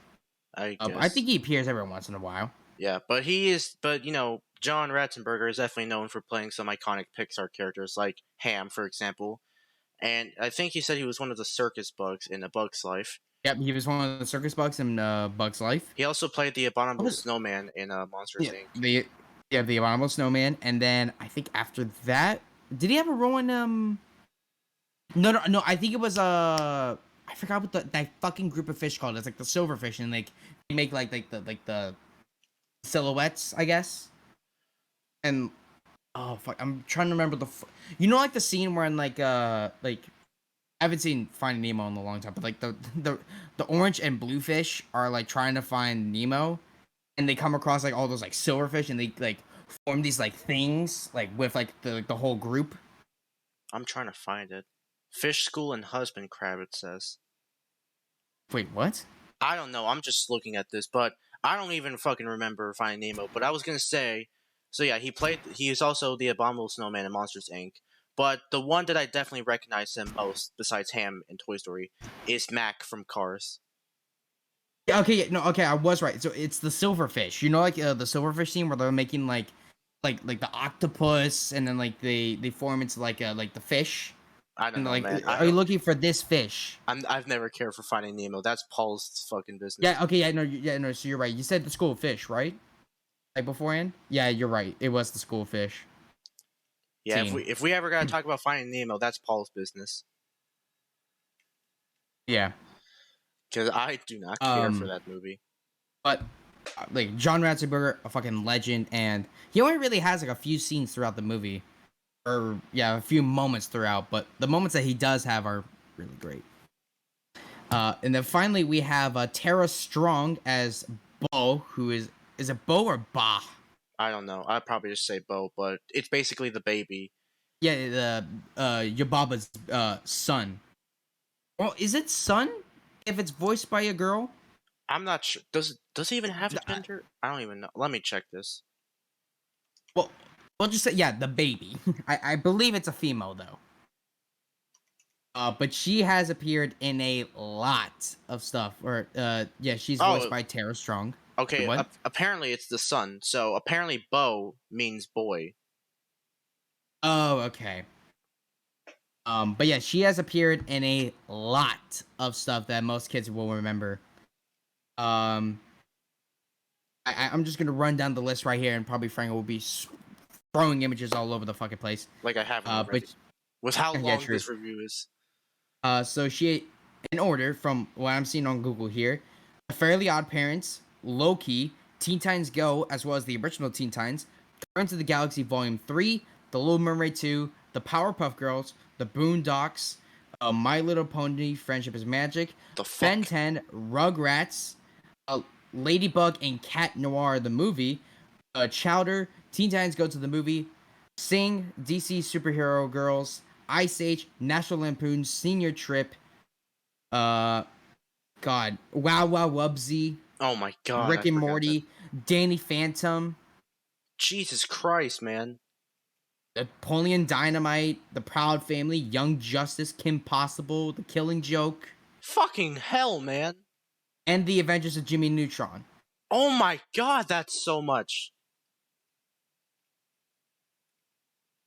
I guess. I think he appears every once in a while. Yeah, but John Ratzenberger is definitely known for playing some iconic Pixar characters like Ham, for example. And I think he said he was one of the circus bugs in A Bug's Life. Yep, he was one of the circus bugs in Bug's Life. He also played the abominable snowman in Monsters Inc. The abominable snowman, and then I think after that, did he have a role in No, I think it was I forgot what that fucking group of fish called. It's like the silverfish, and like they make like the silhouettes, I guess. And oh fuck, I'm trying to remember like the scene where in like I haven't seen Finding Nemo in a long time, but like the orange and blue fish are like trying to find Nemo, and they come across like all those like silverfish, and they like form these like things like with like the whole group. I'm trying to find it. Fish School and Husband Crab, it says. Wait, what? I don't know. I'm just looking at this, but I don't even fucking remember Finding Nemo. But I was gonna say, so yeah, he is also the abominable snowman in Monsters Inc. But the one that I definitely recognize him most, besides Ham in Toy Story, is Mac from Cars. Yeah, okay, I was right. So it's the silverfish. Like the silverfish scene where they're making like the octopus, and then like they form into like the fish. I don't know, man. Are you looking for this fish? I've never cared for Finding Nemo. That's Paul's fucking business. Yeah. Okay. No. So you're right. You said the school of fish, right? Like beforehand. Yeah, you're right. It was the school of fish. Yeah. If we ever gotta talk about Finding Nemo, that's Paul's business. Yeah. Because I do not care for that movie. But like John Ratzenberger, a fucking legend, and he only really has like a few scenes throughout the movie. Or a few moments throughout, but the moments that he does have are really great. And then finally we have Tara Strong as Bo, who is it Bo or Ba? I don't know. I'd probably just say Bo, but it's basically the baby. Yeah, Yababa's son. Well, is it son if it's voiced by a girl? I'm not sure. Does it even have a The- I- gender? I don't even know. Let me check this. well, we'll just say the baby. I believe it's a female though. But she has appeared in a lot of stuff. Or she's voiced Oh, by Tara Strong. okay. What? Apparently it's the son. So apparently Bo means boy. Oh, okay. But yeah, she has appeared in a lot of stuff that most kids will remember. Um, I'm just gonna run down the list right here, and probably Frank will be throwing images all over the fucking place. Like I haven't But already. With how yeah, long true. this review is. So she, in order from what I'm seeing on Google here, The Fairly Odd Parents, Loki, Teen Titans Go, as well as the original Teen Titans, Guardians of the Galaxy Volume 3, The Little Mermaid 2, The Powerpuff Girls, The Boondocks, My Little Pony, Friendship is Magic, The fuck? Ben 10, Rugrats, Ladybug and Cat Noir the movie, Chowder, Teen Titans Go to the Movie, Sing, DC Superhero Girls, Ice Age, National Lampoon, Senior Trip, God, Wow Wow Wubsy, Oh my god, I Rick and forgot that. Morty, Danny Phantom, Jesus Christ, man. Napoleon Dynamite, The Proud Family, Young Justice, Kim Possible, The Killing Joke, Fucking hell, man. and The Adventures of Jimmy Neutron. Oh my god, that's so much.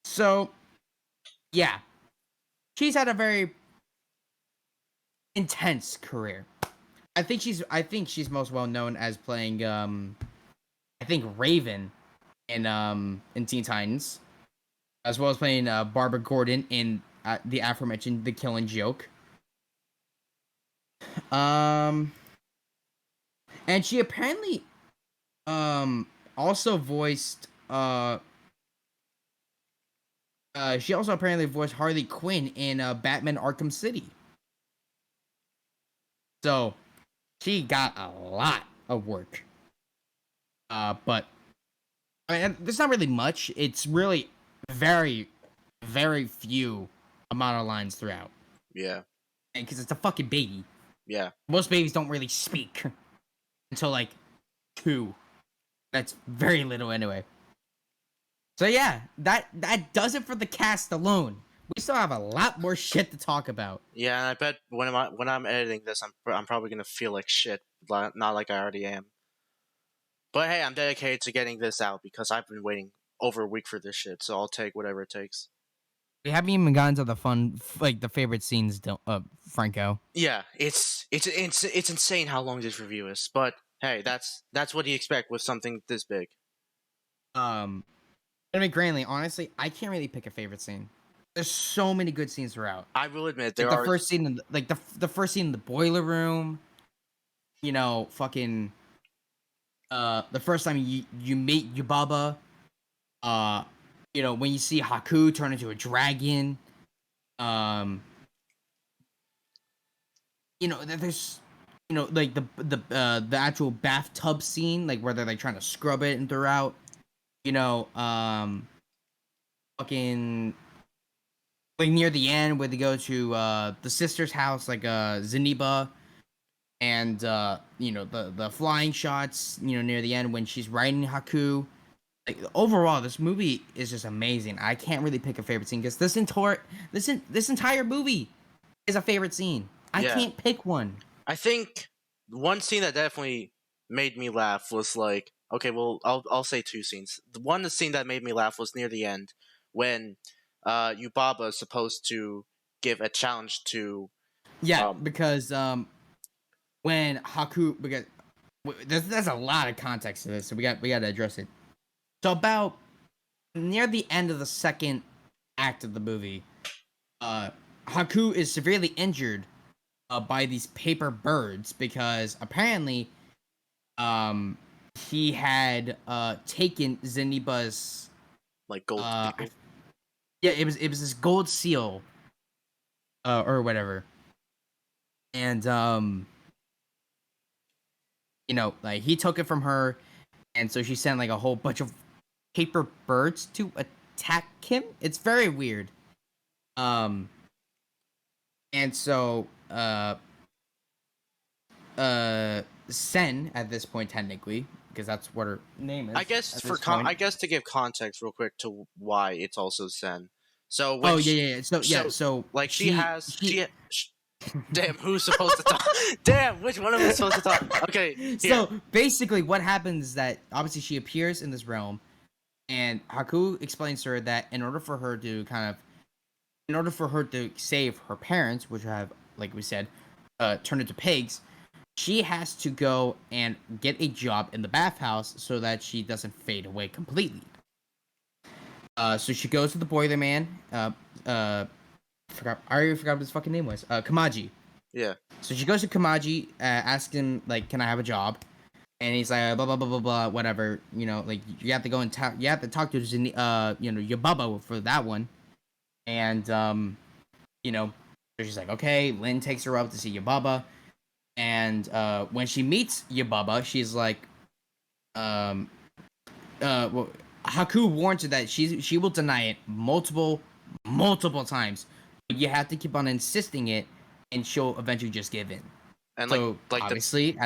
So, yeah, she's had a very intense career. I think she's most well known as playing I think Raven in Teen Titans, as well as playing Barbara Gordon in the aforementioned The Killing Joke. And she apparently also voiced she also apparently voiced Harley Quinn in Batman Arkham City. So she got a lot of work. But I mean, there's not really much. It's really very, very few amount of lines throughout. Yeah. Because it's a fucking baby. Yeah. Most babies don't really speak until like 2. That's very little anyway. So yeah, that does it for the cast alone. We still have a lot more shit to talk about. Yeah, and I bet when I'm editing this, I'm probably gonna feel like shit, not like I already am. But hey, I'm dedicated to getting this out because I've been waiting over a week for this shit, so I'll take whatever it takes. We haven't even gotten to the fun, like the favorite scenes, Franco. Yeah, it's insane how long this review is, but hey, that's what you expect with something this big. I mean, Granley, honestly, I can't really pick a favorite scene. There's so many good scenes throughout. I will admit Like there are first scene, the first scene in the boiler room. You know, fucking. The first time you meet Yubaba. You know, when you see Haku turn into a dragon. You know, there's, you know, like the actual bathtub scene, like where they're like trying to scrub it and throughout. You know, fucking like near the end where they go to the sister's house, like Zeniba, and you know the flying shots, you know, near the end when she's riding Haku. Like, overall, this movie is just amazing. I can't really pick a favorite scene because this entire movie is a favorite scene. I Yeah. can't pick one. I think one scene that definitely made me laugh was like, okay, well, I'll say two scenes. The scene that made me laugh was near the end when Yubaba is supposed to give a challenge to Yeah, because when Haku, because there's a lot of context to this, so we got to address it. So about near the end of the second act of the movie, Haku is severely injured by these paper birds because apparently he had taken Zeniba's like gold. People. yeah, it was this gold seal or whatever. And you know, like he took it from her, and so she sent like a whole bunch of paper birds to attack him. It's very weird. And so Sen at this point technically, because that's what her name is. I guess at this point. I guess to give context real quick to why it's also Sen. So Oh when yeah. So like she damn, who's supposed to talk? Damn, which one of us is supposed to talk? Okay, here. So basically, what happens is that obviously she appears in this realm, and Haku explains to her that in order for her to save her parents, which have, like we said, turned into pigs, she has to go and get a job in the bathhouse so that she doesn't fade away completely. So she goes to the boiler man. I already forgot what his fucking name was. Kamaji. Yeah. So she goes to Kamaji, asks him like, "Can I have a job?" And he's like, "Blah blah blah blah blah, whatever." You know, like you have to go and you have to talk to your bubba for that one. And so she's like, "Okay." Lynn takes her up to see Yubaba, and when she meets Yubaba, she's like, well, Haku warns her that she will deny it multiple times, but you have to keep on insisting it, and she'll eventually just give in. And So like obviously,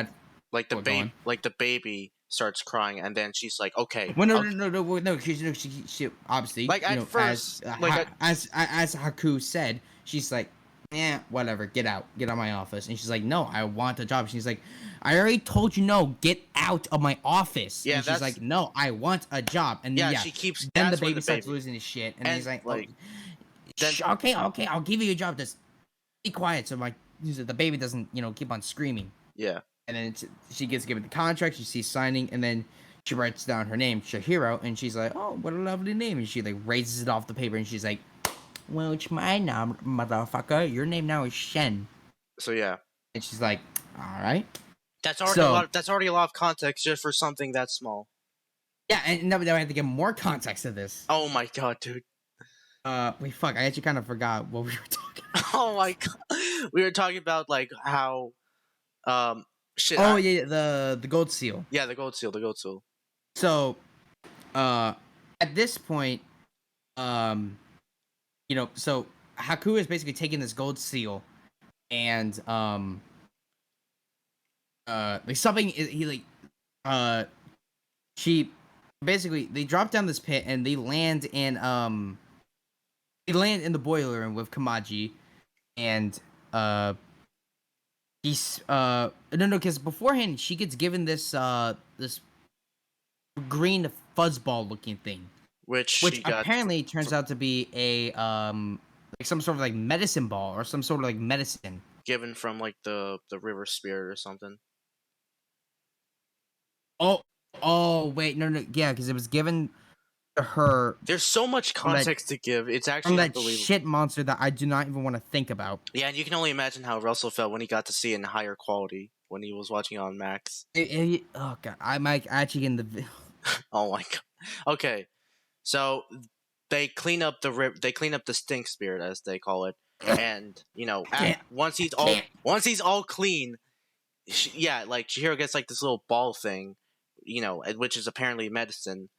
the baby starts crying, and then she's like, "Okay." well, no. She obviously, Like at first, as Haku said, she's like, "Yeah, whatever, get out of my office." And she's like, "No, I want a job." She's like, "I already told you no, get out of my office." Yeah, and she's like, "No, I want a job." And yeah, yeah, she keeps. then That's the baby when starts losing his shit, and then he's like, like, okay, I'll give you a job. Just be quiet, so the baby doesn't, keep on screaming." Yeah. And then she gets given the contract. She sees signing, and then she writes down her name, Chihiro, and she's like, "Oh, what a lovely name!" And she like raises it off the paper, and she's like, "Well, it's mine now, motherfucker. Your name now is Shen." So yeah. And she's like, "All right." That's already that's already a lot of context just for something that small. Yeah, and now I have to get more context to this. Oh my god, dude. Wait, fuck. I actually kind of forgot what we were talking about. Oh my god. We were talking about like how, shit. Oh yeah, the gold seal. Yeah, the gold seal. So, at this point, so Haku is basically taking this gold seal, and like something she basically they drop down this pit and they land in the boiler room with Kamaji, and he's no, because beforehand she gets given this this green fuzzball looking thing, which apparently turns out to be a like some sort of like medicine ball or some sort of like medicine given from like the river spirit or something. Oh wait, no, yeah, because it was given to her. There's so much context to give. It's actually from that unbelievable. Shit monster that I do not even want to think about. Yeah, and you can only imagine how Russell felt when he got to see it in higher quality when he was watching on Max. Oh god, I might actually in the. Oh my god. Okay, so they clean up the stink spirit as they call it, and once he's all clean, like Chihiro gets like this little ball thing, which is apparently medicine,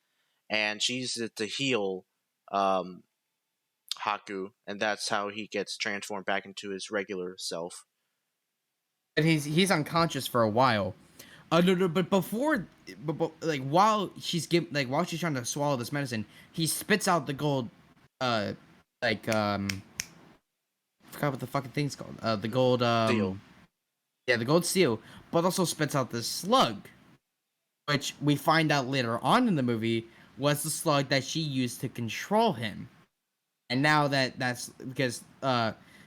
and she uses it to heal Haku, and that's how he gets transformed back into his regular self. And he's unconscious for a while. No, but while she's trying to swallow this medicine, he spits out the gold, I forgot what the fucking thing's called. The gold, Seal. Yeah, the gold seal, but also spits out this slug, which we find out later on in the movie was the slug that she used to control him. And now that's because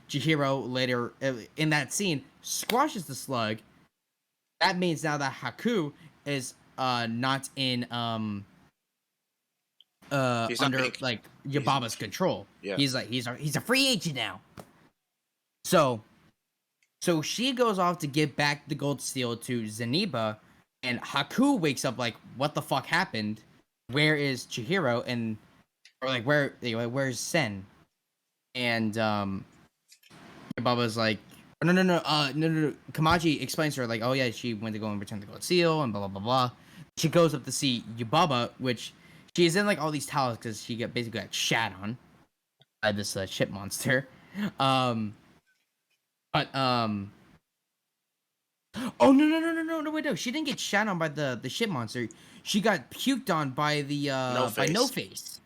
Chihiro later in that scene squashes the slug. That means now that Haku is not in under like Yubaba's control. Yeah. He's a free agent now. So she goes off to give back the gold seal to Zeniba, and Haku wakes up like, what the fuck happened? Where is Chihiro? And or like where's Sen? And Yubaba's like, no. Kamaji explains to her like, oh yeah, she went to go and return the gold seal and blah blah blah blah. She goes up to see Yubaba, which she is in like all these towels because she basically got shat on by this shit monster. But Oh no! Wait, no. She didn't get shat on by the shit monster. She got puked on by the No by No Face. Face.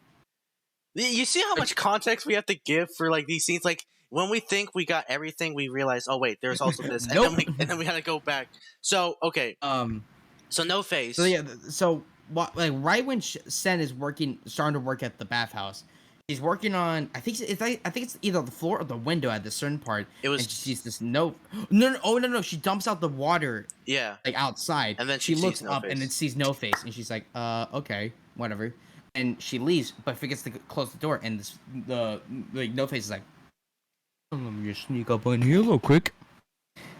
You see how much context we have to give for like these scenes? Like when we think we got everything, we realize, oh wait, there's also this, and Nope. then we gotta go back. So okay, um. so No So Face. yeah. So what? Like right when Sen is starting to work at the bathhouse, she's working on. I think it's either the floor or the window at this certain part, It and was she sees this no. Oh no! She dumps out the water yeah, like outside. and then she She sees looks No up and then Face. sees No Face, and she's like, okay, whatever. And she leaves, but forgets to close the door. And the like No Face is like, let me just sneak up on here real quick.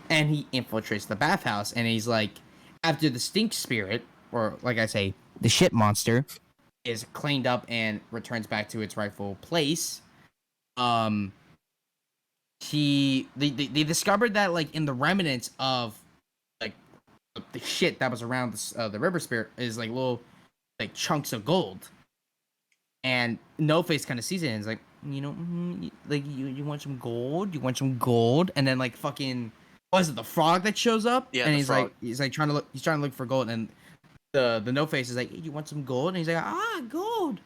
And he infiltrates the bathhouse, and he's like, after the stink spirit, or like I say, the shit monster, is cleaned up and returns back to its rightful place. Um, they discovered that like in the remnants of like the shit that was around the river spirit is like little like chunks of gold. And No Face kind of sees it and is like, like you want some gold? You want some gold? And then like fucking, what is it? The frog that shows up, Yeah, and the frog. he's like trying to look. He's trying to look for gold, and the No Face is like, hey, you want some gold? And he's like, gold.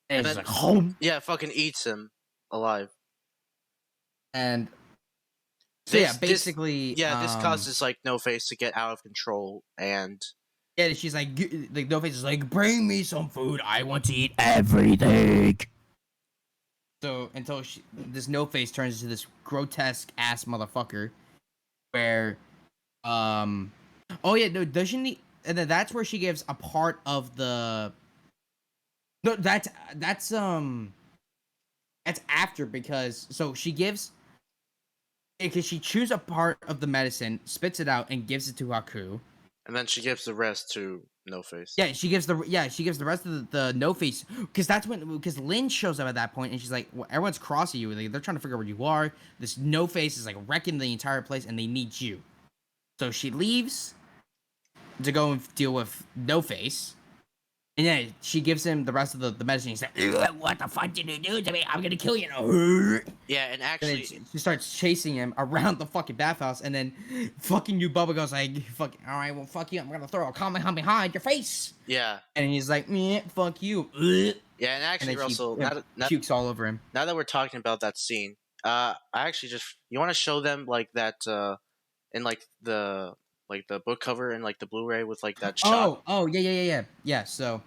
And And he's then like, home. yeah, fucking eats him alive. And so yeah, This basically, this causes like No Face to get out of control, and yeah, she's like, No Face is like, bring me some food. I want to eat everything. So until this No Face turns into this grotesque ass motherfucker, where, oh yeah, no, doesn't he? And then that's where she gives a part of the. No, that's after because so she gives because she chews a part of the medicine, spits it out, and gives it to Haku. then she gives the rest to No Face. Yeah, she gives the rest of the No Face because that's when because Lynn shows up at that point and she's like, well, everyone's crossing you. Like, they're trying to figure out where you are. This No Face is like wrecking the entire place and they need you. So she leaves to go and deal with No Face. And then she gives him the rest of the medicine. He's like, what the fuck did you do to me? I'm gonna kill you now. Yeah, and And actually, then she starts chasing him around the fucking bathhouse. And then fucking you, Bubba goes like, fuck, all right, well, fuck you. I'm gonna throw a Kamehameha behind your face. yeah, And he's like, fuck you. yeah, and actually, And then Russell, pukes all over him. now that we're talking about that scene, I actually just you want to show them like that in like the book cover and like the Blu-ray with like that shot. Yeah. So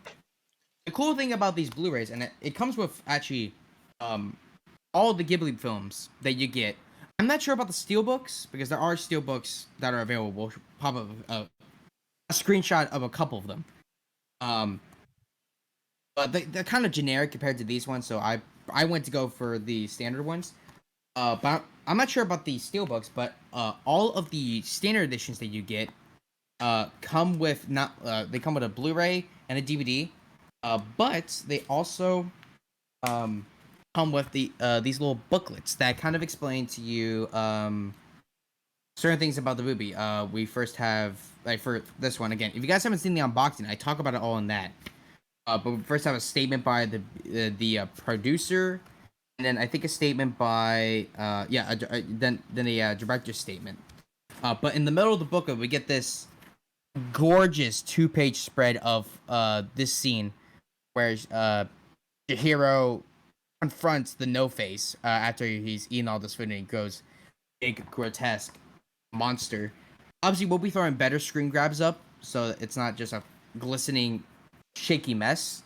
the cool thing about these Blu-rays, and it comes with actually, all the Ghibli films that you get. I'm not sure about the steelbooks because there are steelbooks that are available. Pop up a screenshot of a couple of them. But they're kind of generic compared to these ones, so I went to go for the standard ones. But I'm not sure about the steelbooks, but all of the standard editions that you get come with they come with a Blu-ray and a DVD, but they also come with these little booklets that kind of explain to you certain things about the movie. We first have like for this one again. If you guys haven't seen the unboxing, I talk about it all in that. But we first have a statement by the producer, and then I think a statement by then a director's statement. But in the middle of the booklet, we get this gorgeous 2-page spread of this scene where Chihiro confronts the No Face after he's eaten all this food and he goes big grotesque monster. Obviously, we'll be throwing better screen grabs up so it's not just a glistening shaky mess.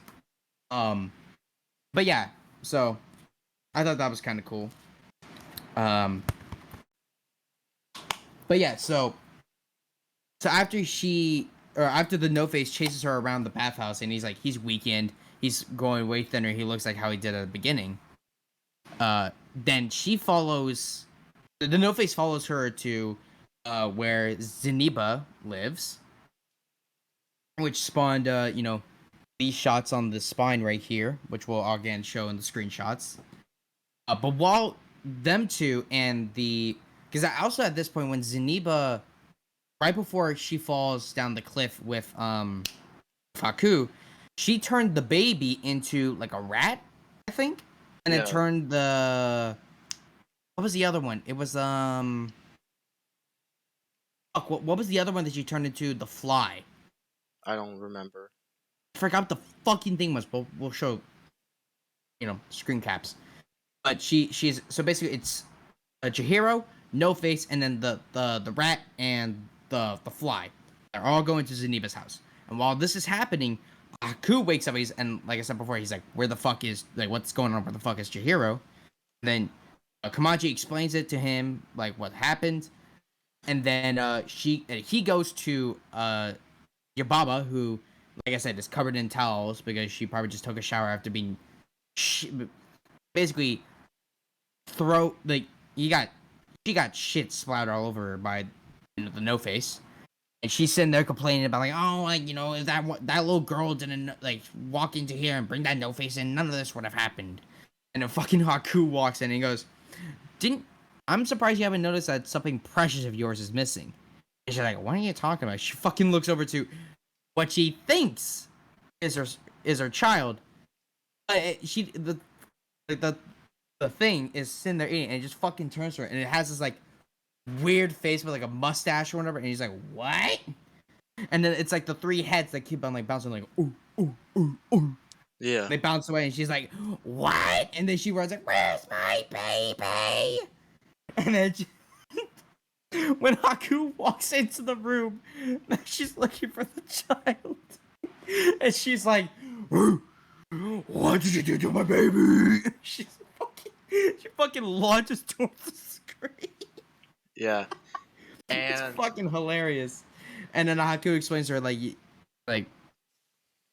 But yeah, so I thought that was kind of cool. But yeah, so after after the No Face chases her around the bathhouse and he's weakened, he's going way thinner. He looks like how he did at the beginning. Then she follows the No Face follows her to where Zeniba lives, which spawned these shots on the spine right here, which we'll again show in the screenshots. But while them two and because I also at this point when Zeniba, right before she falls down the cliff with Faku, she turned the baby into like a rat, I think, and then turned what was the other one? It was Fuck, what was the other one that she turned into? The Fly. I don't remember. I forgot what the fucking thing was, but we'll show, screen caps. But she's so basically it's a Chihiro, No Face, and then the rat and the fly. They're all going to Zeniba's house. And while this is happening, Haku wakes up. And like I said before, he's like, "Where the fuck is what's going on? Where the fuck is Chihiro?" And then Kamaji explains it to him, like what happened, and then he goes to Yababa, who, like I said, is covered in towels because she probably just took a shower after being basically she got shit splattered all over her by the No Face, and she's sitting there complaining about if that little girl didn't walk into here and bring that No Face in, none of this would have happened. And then fucking Haku walks in and he goes, I'm surprised you haven't noticed that something precious of yours is missing. And she's like, what are you talking about? She fucking looks over to what she thinks is her child. The thing is sitting there eating, and it just fucking turns to her, and it has this weird face with a mustache or whatever, and he's like, what? And then it's the three heads that keep on bouncing ooh, ooh, ooh, ooh. Yeah. They bounce away, and she's like, what? And then she runs where's my baby? And then when Haku walks into the room, she's looking for the child. And she's like, what did you do to my baby? She fucking launches towards the screen. Yeah. And it's fucking hilarious. And then Haku explains to her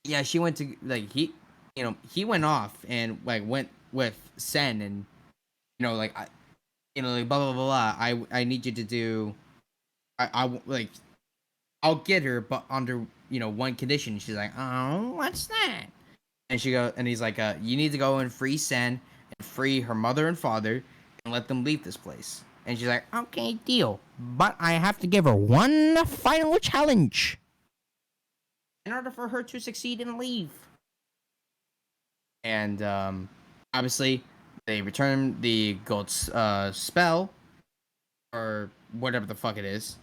yeah, she went to he went off and went with Sen, and blah blah blah blah. I need you to do I'll get her, but under one condition. She's like, oh, what's that? And he's like, you need to go and free Sen and free her mother and father and let them leave this place. And she's like, okay, deal. But I have to give her one final challenge in order for her to succeed and leave. And obviously, they return the gold spell, or whatever the fuck it is,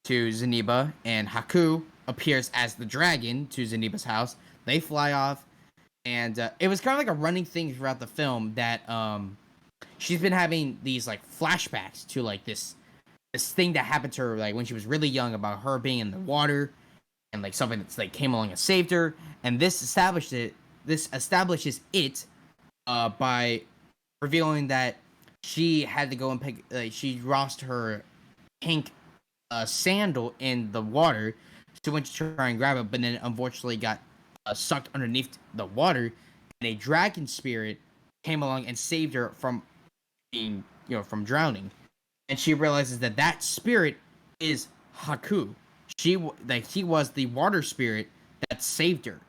to Zeniba, and Haku appears as the dragon to Zeniba's house. They fly off, and it was kind of a running thing throughout the film that she's been having these flashbacks to this thing that happened to her when she was really young, about her being in the water and something that's came along and saved her. And this establishes it by revealing that she had to go and pick she lost her pink sandal in the water. She went to try and grab it, but then unfortunately got sucked underneath the water, and a dragon spirit came along and saved her from being, from drowning. And she realizes that spirit is Haku. He was the water spirit that saved her.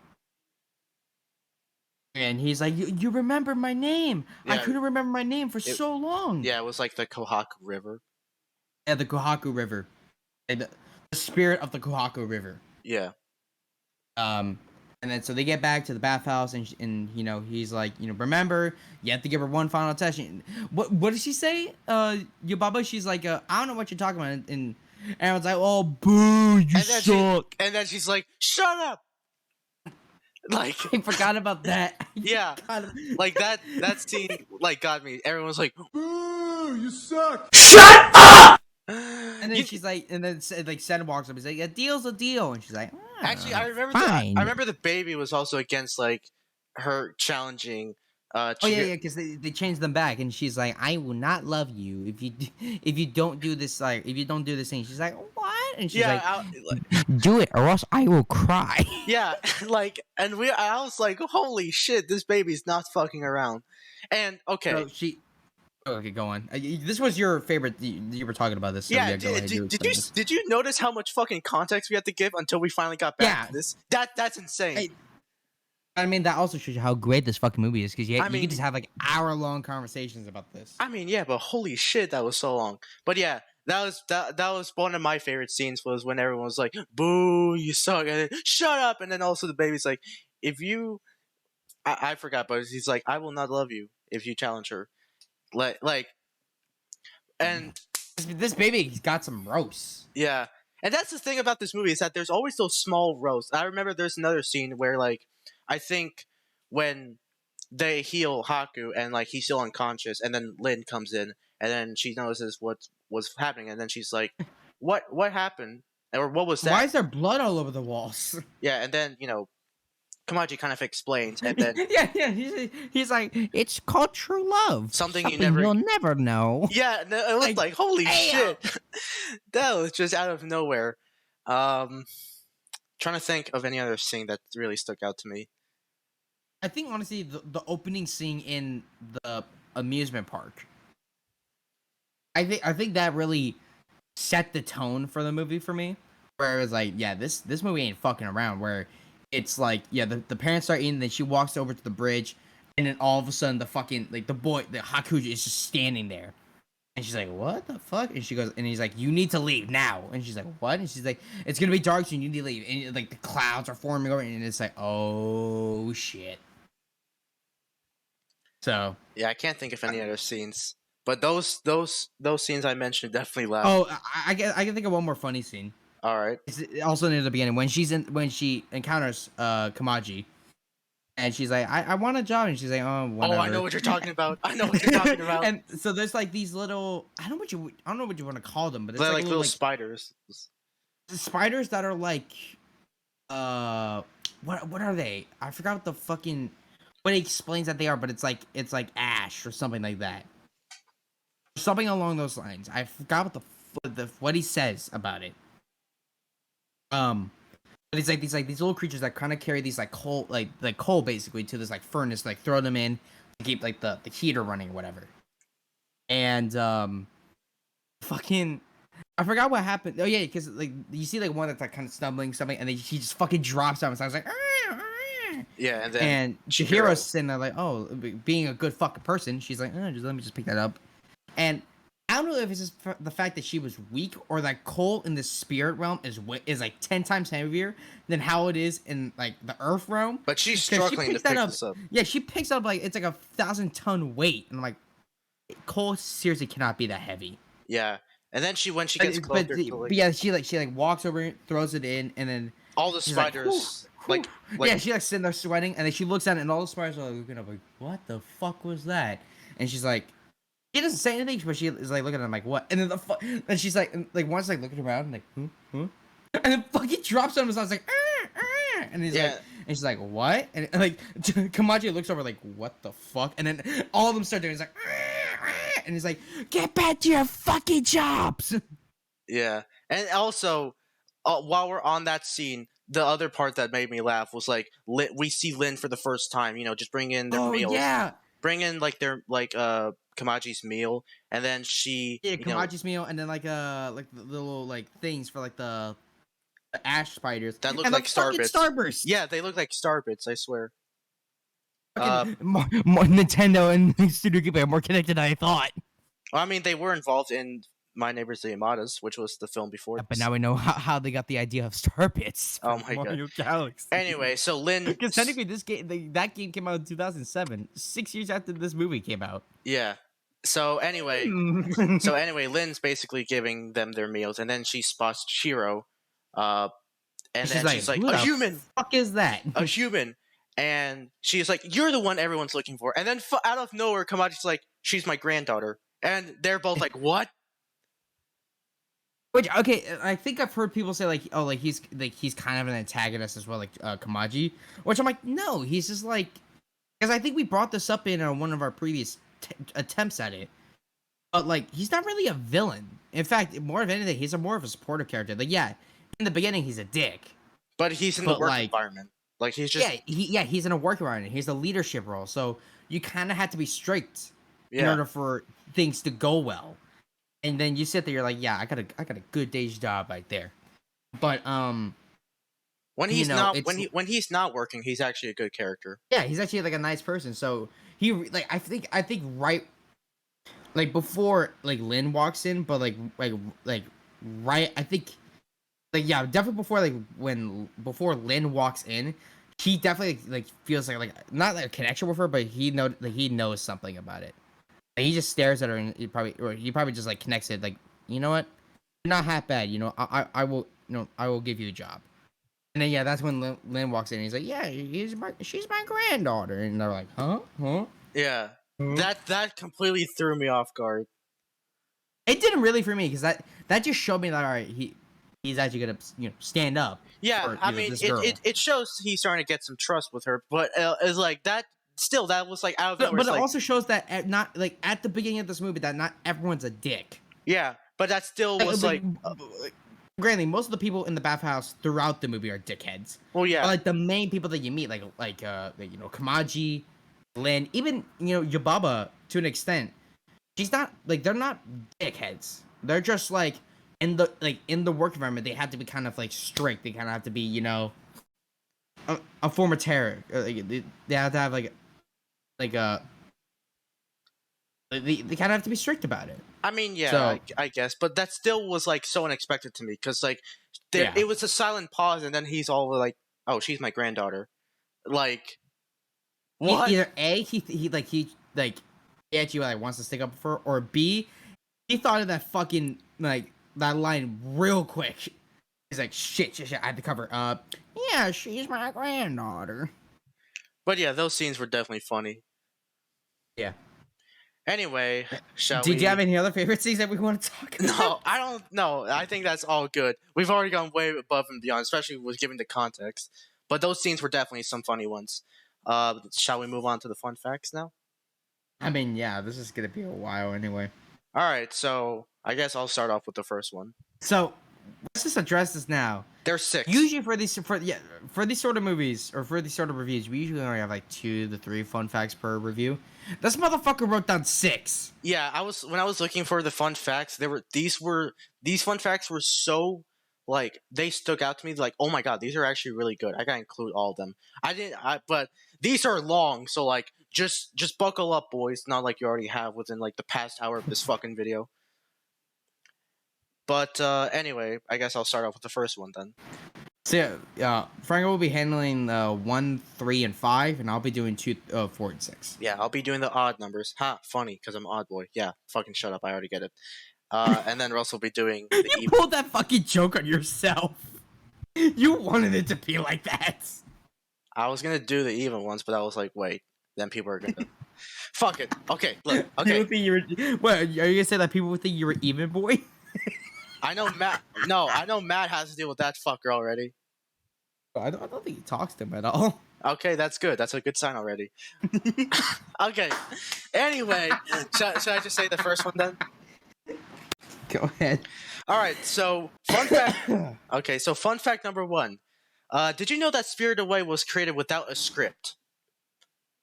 And he's like, you remember my name? Yeah. I couldn't remember my name for so long. Yeah, it was the Kohaku River. Yeah, the Kohaku River. The spirit of the Kohaku River. Yeah. And then so they get back to the bathhouse, and he's like, remember, you have to give her one final test. What did she say? Yubaba, she's like, I don't know what you're talking about. And everyone's like, oh, boo, you suck. And then she's like, shut up. I forgot about that. Yeah. that scene got me. Everyone's like, Boo, you suck. Shut up! And then she's like, and then Sen walks up. He's like, a deal's a deal. And she's like, actually, I remember the baby was also against her challenging. Because they changed them back, and she's like, I will not love you if you don't do this if you don't do this thing. She's like, what? And she's do it or else I will cry. Yeah, and I was like, holy shit, this baby's not fucking around. And okay, so okay, go on. This was your favorite. You were talking about this. So yeah. Did you notice how much fucking context we had to give until we finally got back to this? That's insane. I mean, that also shows you how great this fucking movie is, because you can just have hour-long conversations about this. I mean, yeah, but holy shit, that was so long. But yeah, that was one of my favorite scenes, was when everyone was like, "Boo, you suck," and then, "Shut up," and then also the baby's like, "If you," I forgot, but he's like, "I will not love you if you challenge her," and This baby's got some roast. Yeah. And that's the thing about this movie is that there's always those small roasts. I remember there's another scene where like I think when they heal Haku and like he's still unconscious and then Lin comes in and then she notices what's happening and then she's like, What happened? Or what was that? Why is there blood all over the walls? Yeah, and then, Kamaji kind of explains and then yeah. He's like, it's called true love. Something you'll never know. Yeah, it was like holy shit. That was just out of nowhere. Trying to think of any other scene that really stuck out to me. I think honestly the opening scene in the amusement park. I think that really set the tone for the movie for me. Where it was like, yeah, this movie ain't fucking around. Where it's like, yeah, the parents start eating, then she walks over to the bridge, and then all of a sudden the fucking the Hakuji is just standing there. And she's like, what the fuck? And she goes, and he's like, you need to leave now. And she's like, what? And she's like, it's gonna be dark soon, you need to leave. And like the clouds are forming over, and it's like, oh shit. So yeah, I can't think of any other scenes, but those scenes I mentioned definitely left. Oh, I can think of one more funny scene. All right. It's also near the beginning when she encounters Kamaji, and she's like, I want a job, and she's like, oh, whatever. Oh, I know what you're talking about. And so there's like these little, I don't know what you want to call them, but they're like little spiders. Spiders that are like, what are they? I forgot what the fucking. What he explains that they are, but it's like ash or something like that. Something along those lines. I forgot what he says about it. But it's like these little creatures that kind of carry these like coal coal basically to this like furnace, like throw them in to keep like the heater running or whatever. And fucking I forgot what happened. Oh yeah, because like you see like one that's like kind of stumbling something, and then he just fucking drops down. So I was like. Yeah, and then Chihiro's sitting there like, oh, being a good fucking person, she's like, just let me just pick that up. And I don't know if it's just the fact that she was weak or that coal in the spirit realm is like 10 times heavier than how it is in like the earth realm. But she's struggling to pick this up. Yeah, she picks up like it's like 1,000-ton weight, and I'm like, coal seriously cannot be that heavy. Yeah, and then when she gets closer, but yeah, she walks over, throws it in, and then all the spiders. Like, yeah, she like sitting there sweating, and then she looks at it, and all the spiders are like looking up, like, what the fuck was that? And she's like, she doesn't say anything, but she is like looking at him like, what? And then and she's like once like looking around, like, and then fucking drops on him, and I was like, and he's like, and she's like, what? And like Kamaji looks over like, what the fuck? And then all of them start doing, he's like, and he's like, get back to your fucking jobs. Yeah, and also while we're on that scene. The other part that made me laugh was like we see Lin for the first time, just bring in their meals. Yeah. Bring in like their Kamaji's meal, and then she Kamaji's meal, and then like the little like things for like the ash spiders that look like Starburst. Yeah, they look like Starbits, I swear. More Nintendo and Studio Ghibli are more connected than I thought. Well, I mean, they were involved in My Neighbors the Yamadas, which was the film before. But now we know how they got the idea of Starbits. Oh my Mario god! Galaxy. Anyway, so Lin, because technically that game came out in 2007, 6 years after this movie came out. Yeah. So anyway, Lin's basically giving them their meals, and then she spots Chihiro, and then she's like, a human. Fuck is that? A human. And she's like, you're the one everyone's looking for. And then out of nowhere, Kamaji's like, she's my granddaughter. And they're both like, what? Which, okay, I think I've heard people say, like, oh, like, he's kind of an antagonist as well, like, Kamaji. Which I'm like, no, he's just like... Because I think we brought this up in one of our previous attempts at it. But, like, he's not really a villain. In fact, more of anything, he's more of a supportive character. Like, yeah, in the beginning, he's a dick. But he's in the work environment. Like, he's just... Yeah, he's in a work environment. He's a leadership role. So, you kind of have to be strict in order for things to go well. And then you sit there, you're like, yeah, I got a good day's job right there. But when he's not working, he's actually a good character. Yeah, he's actually like a nice person. So he like I think right like before like Lin walks in, but like right I think like yeah, definitely before Lin walks in, he definitely like feels like not like a connection with her, but he knows something about it. He just stares at her, and he probably just like connects it like you know what? You're not half bad. You know, I will, I will give you a job. And then that's when Lynn walks in and he's like, yeah, she's my granddaughter. And they're like, huh? Yeah, Huh? that completely threw me off guard. It didn't really for me because that just showed me that all right, he's actually gonna stand up. Yeah, For, I mean, this it, girl. it shows he's starting to get some trust with her, but it's like that. Still, that was like out of nowhere. But it like, also shows that not like at the beginning of this movie that not everyone's a dick. yeah, but that still was like. Granted, most of the people in the bathhouse throughout the movie are dickheads. Well, yeah, But, like the main people that you meet, like Kamaji, Lin, even Yubaba to an extent. She's not like they're not dickheads. They're just like in the work environment. They have to be kind of like strict. They kind of have to be a form of terror. They have to have they kind of have to be strict about it. I mean, yeah, So, I guess, but that still was like so unexpected to me because like it was a silent pause, and then he's all like, "Oh, she's my granddaughter," like what? Either A, he actually like wants to stick up for her, or B, he thought of that fucking like that line real quick. He's like, shit, I had to cover. Yeah, she's my granddaughter. But yeah, those scenes were definitely funny. Yeah. Anyway, shall we? Did you have any other favorite scenes that we want to talk about? No, I don't know. I think that's all good. We've already gone way above and beyond, especially with giving the context. But those scenes were definitely some funny ones. Shall we move on to the fun facts now? I mean, yeah, this is gonna be a while anyway. All right, so I guess I'll start off with the first one. So let's just address this now. There's 6. Usually for these sort of movies or for these sort of reviews, we usually only have like 2 to 3 fun facts per review. This motherfucker wrote down 6. Yeah, when I was looking for the fun facts, these fun facts were so like they stuck out to me. Like, oh my god, these are actually really good. I gotta include all of them. But these are long, so like just buckle up, boys. Not like you already have within like the past hour of this fucking video. But anyway, I guess I'll start off with the first one then. So Franco will be handling 1, 3, and 5, and I'll be doing 2, 4, and 6. Yeah, I'll be doing the odd numbers. Ha, funny, because I'm odd boy. Yeah, fucking shut up. I already get it. And then Russell will be doing the You pulled that fucking joke on yourself. You wanted it to be like that. I was gonna do the even ones, but I was like, wait. Then people are gonna. Fuck it. Okay, look. Okay. What, are you gonna say that people would think you were even, boy? I know Matt. No, I know Matt has to deal with that fucker already. I don't think he talks to him at all. Okay, that's good. That's a good sign already. Okay. Anyway, should I just say the first one then? Go ahead. All right. So fun fact. Okay. So fun fact number 1. Did you know that Spirited Away was created without a script?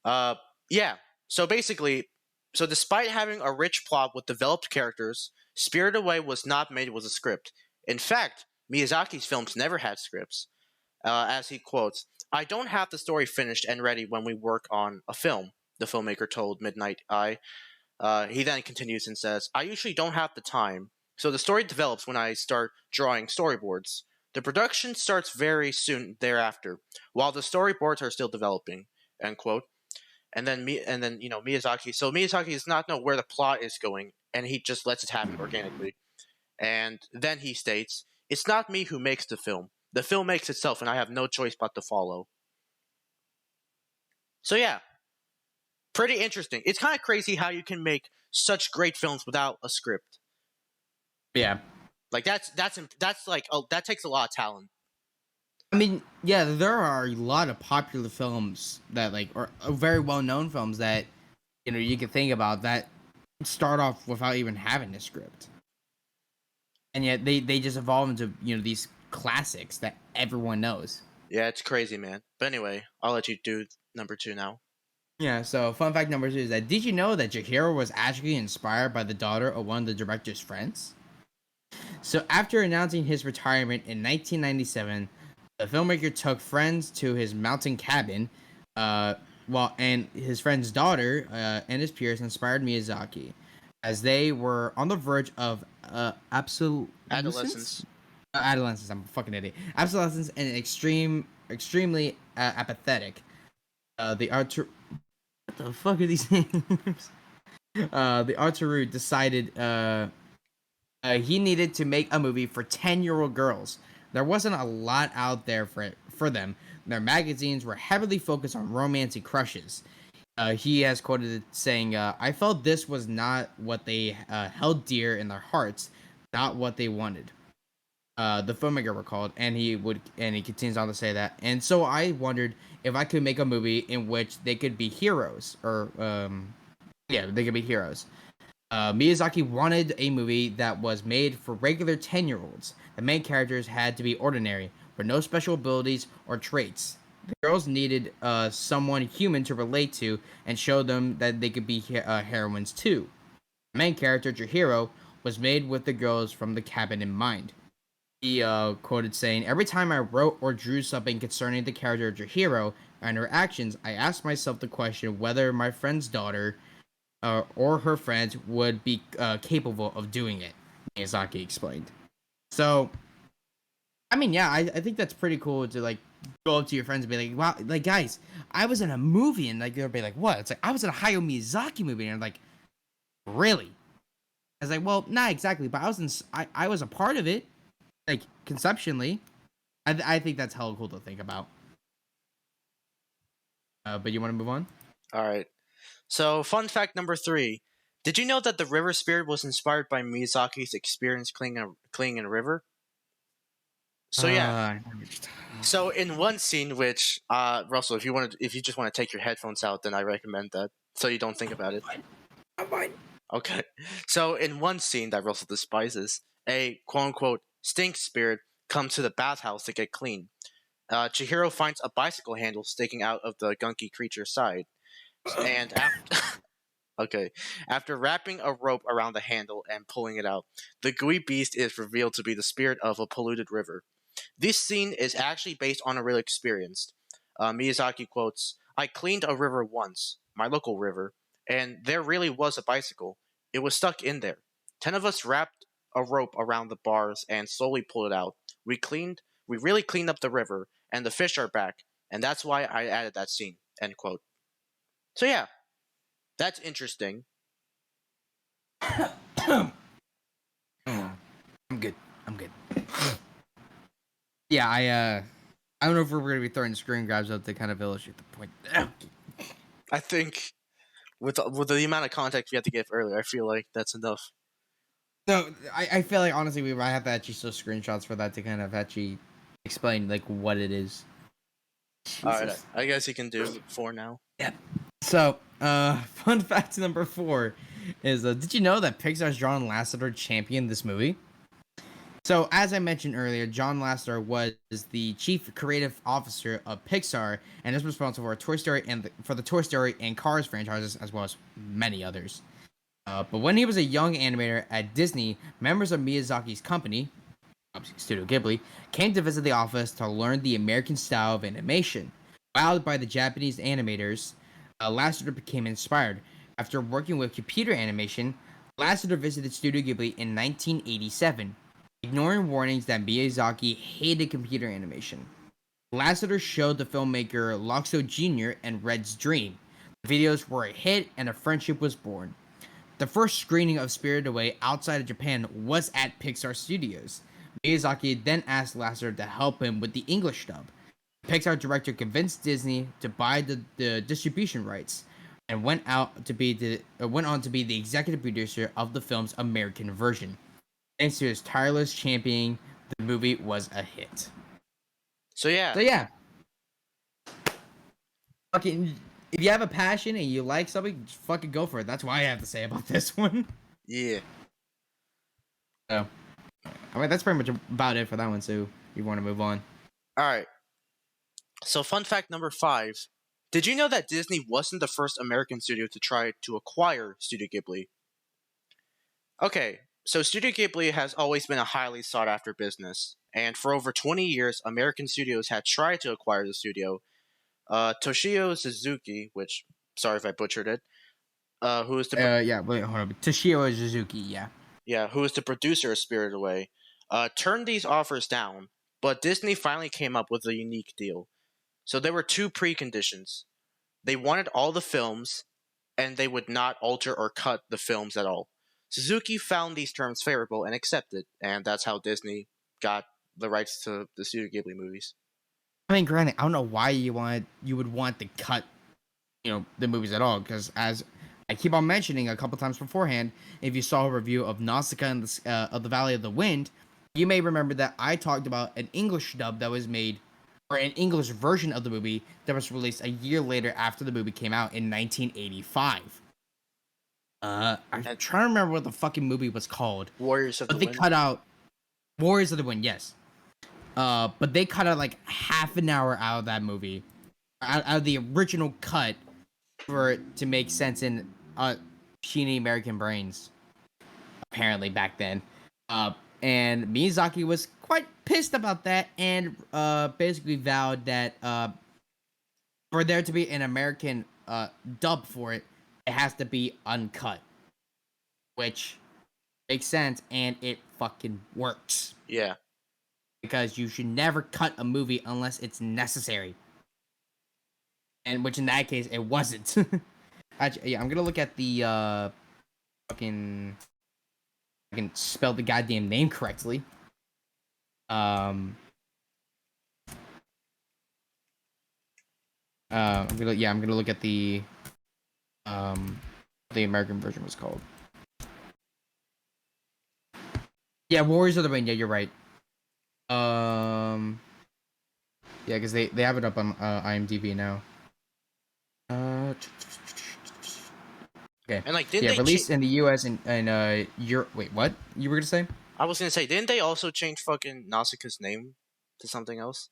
Yeah. So basically, despite having a rich plot with developed characters, Spirited Away was not made with a script. In fact, Miyazaki's films never had scripts. As he quotes, "I don't have the story finished and ready when we work on a film," the filmmaker told Midnight Eye. He then continues and says, "I usually don't have the time, so the story develops when I start drawing storyboards. The production starts very soon thereafter, while the storyboards are still developing." End quote. And then Miyazaki. So Miyazaki does not know where the plot is going, and he just lets it happen organically. And then he states, "It's not me who makes the film. The film makes itself, and I have no choice but to follow." So yeah, pretty interesting. It's kind of crazy how you can make such great films without a script. Yeah. Like that's like that takes a lot of talent. I mean, yeah, there are a lot of popular films that or very well-known films that you can think about that start off without even having a script, and yet they just evolve into these classics that everyone knows. Yeah, it's crazy, man. But anyway, I'll let you do number 2 now. Yeah. So fun fact number 2 is that did you know that Chihiro was actually inspired by the daughter of one of the director's friends? So after announcing his retirement in 1997. The filmmaker took friends to his mountain cabin, and his friend's daughter and his peers inspired Miyazaki, as they were on the verge of Adolescence. Adolescence. I'm a fucking idiot. Adolescence and extremely apathetic. What the fuck are these names? The Arturu decided He needed to make a movie for 10-year-old girls. There wasn't a lot out there for them. Their magazines were heavily focused on romance and crushes. He has quoted saying, "I felt this was not what they held dear in their hearts, not what they wanted." The filmmaker recalled, and he continues on to say that. And so I wondered if I could make a movie in which they could be heroes, or yeah, they could be heroes. Miyazaki wanted a movie that was made for regular 10-year-olds. The main characters had to be ordinary, with no special abilities or traits. The girls needed someone human to relate to and show them that they could be heroines too. The main character, Chihiro, was made with the girls from the cabin in mind. He quoted saying, "Every time I wrote or drew something concerning the character of Chihiro and her actions, I asked myself the question whether my friend's daughter or her friends would be capable of doing it," Miyazaki explained. So, I mean, yeah, I think that's pretty cool to, like, go up to your friends and be like, wow, like, guys, I was in a movie, and, like, they'll be like, what? It's like, I was in a Hayao Miyazaki movie, and I'm like, really? I was like, well, not exactly, but I was a part of it, like, conceptually. I think that's hella cool to think about. But you want to move on? All right. So, fun fact number 3. Did you know that the river spirit was inspired by Miyazaki's experience cleaning in a river? So yeah. So in one scene, which Russell, if you just want to take your headphones out, then I recommend that, so you don't think about it. I'm fine. Okay. So in one scene that Russell despises, a quote unquote stink spirit comes to the bathhouse to get clean. Chihiro finds a bicycle handle sticking out of the gunky creature's side, and after wrapping a rope around the handle and pulling it out, the gooey beast is revealed to be the spirit of a polluted river. This scene is actually based on a real experience. Miyazaki quotes, "I cleaned a river once, my local river, and there really was a bicycle. It was stuck in there. 10 of us wrapped a rope around the bars and slowly pulled it out. We really cleaned up the river, and the fish are back, and that's why I added that scene." End quote. So yeah, that's interesting. I'm good. I'm good. Yeah, I don't know if we're gonna be throwing screen grabs up to kind of illustrate the point. I think with the amount of context we had to give earlier, I feel like that's enough. No, I feel like honestly we might have to actually show screenshots for that to kind of actually explain like what it is. All right, I guess you can do 4 now. Yeah. So, fun fact number 4 is did you know that Pixar's John Lasseter championed this movie? So, as I mentioned earlier, John Lasseter was the chief creative officer of Pixar and is responsible for Toy Story and for the Toy Story and Cars franchises, as well as many others. But when he was a young animator at Disney, members of Miyazaki's company, obviously Studio Ghibli, came to visit the office to learn the American style of animation. Wowed by the Japanese animators, Lasseter became inspired. After working with computer animation, Lasseter visited Studio Ghibli in 1987, ignoring warnings that Miyazaki hated computer animation. Lasseter showed the filmmaker Loxo Jr. and Red's Dream. The videos were a hit and a friendship was born. The first screening of Spirited Away outside of Japan was at Pixar Studios. Miyazaki then asked Lasseter to help him with the English dub. The Pixar director convinced Disney to buy the distribution rights and went on to be the executive producer of the film's American version. Thanks to his tireless championing, the movie was a hit. So yeah. Fucking, if you have a passion and you like something, just fucking go for it. That's what I have to say about this one. Yeah. So, I mean, that's pretty much about it for that one. So, you want to move on? All right. So, fun fact number 5. Did you know that Disney wasn't the first American studio to try to acquire Studio Ghibli? Okay, so Studio Ghibli has always been a highly sought after business, and for over 20 years, American studios had tried to acquire the studio. Toshio Suzuki, which, sorry if I butchered it, who is the wait, hold on. Toshio Suzuki, who is the producer of Spirited Away, turned these offers down, but Disney finally came up with a unique deal. So there were 2 preconditions. They wanted all the films, and they would not alter or cut the films at all. Suzuki found these terms favorable and accepted, and that's how Disney got the rights to the Studio Ghibli movies. I mean, granted, I don't know why you would want to cut, the movies at all, because as I keep on mentioning a couple times beforehand, if you saw a review of Nausicaa and of the Valley of the Wind, you may remember that I talked about an English dub that was made, or an English version of the movie that was released a year later after the movie came out in 1985. I'm And trying to remember what the fucking movie was called, Warriors of but the they Wind. cut out Warriors of the Wind, yes. But they cut out like half an hour out of that movie, out of the original cut, for it to make sense in puny American brains. Apparently back then, and Miyazaki was quite pissed about that, and basically vowed that for there to be an American dub for it, it has to be uncut, which makes sense, and it fucking works. Yeah. Because you should never cut a movie unless it's necessary. And which in that case, it wasn't. Actually, yeah, I'm gonna look at the fucking... I can spell the goddamn name correctly. I'm gonna look at the American version was called. Yeah, Warriors of the Rain. Yeah, you're right. Yeah, because they have it up on IMDb now. Okay. And like, didn't Yeah, they released in the U.S. and Europe. Wait, what? You were gonna say? I was gonna say, didn't they also change fucking Nausicaa's name to something else?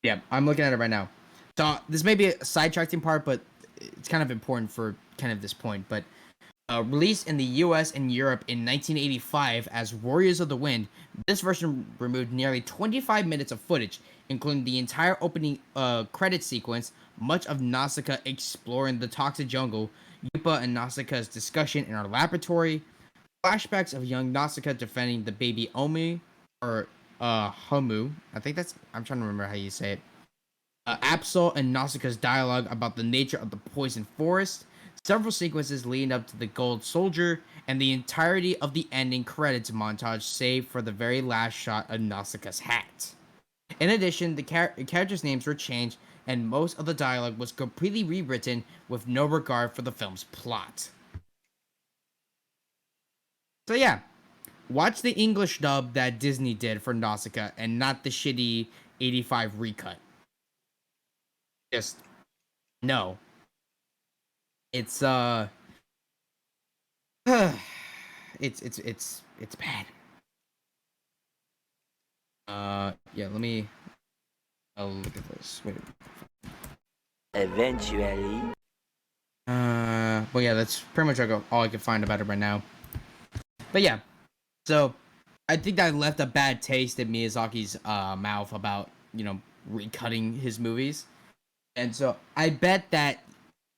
Yeah, I'm looking at it right now. So this may be a sidetracking part, but it's kind of important for kind of this point. But released in the U.S. and Europe in 1985 as Warriors of the Wind, this version removed nearly 25 minutes of footage, including the entire opening credit sequence, much of Nausicaa exploring the toxic jungle, Yupa and Nausicaa's discussion in our laboratory, flashbacks of young Nausicaa defending the baby Omi, or Homu. I think that's... I'm trying to remember how you say it. Absol and Nausicaa's dialogue about the nature of the poison forest, several sequences leading up to the Gold Soldier, and the entirety of the ending credits montage, save for the very last shot of Nausicaa's hat. In addition, the characters' names were changed, and most of the dialogue was completely rewritten with no regard for the film's plot. So yeah, watch the English dub that Disney did for Nausicaa, and not the shitty 85 recut. Just no. It's it's bad. Yeah, let me... I'll look at this. Wait. Eventually. Well, yeah, that's pretty much all I can find about it right now. But yeah, so I think that left a bad taste in Miyazaki's mouth about, recutting his movies. And so I bet that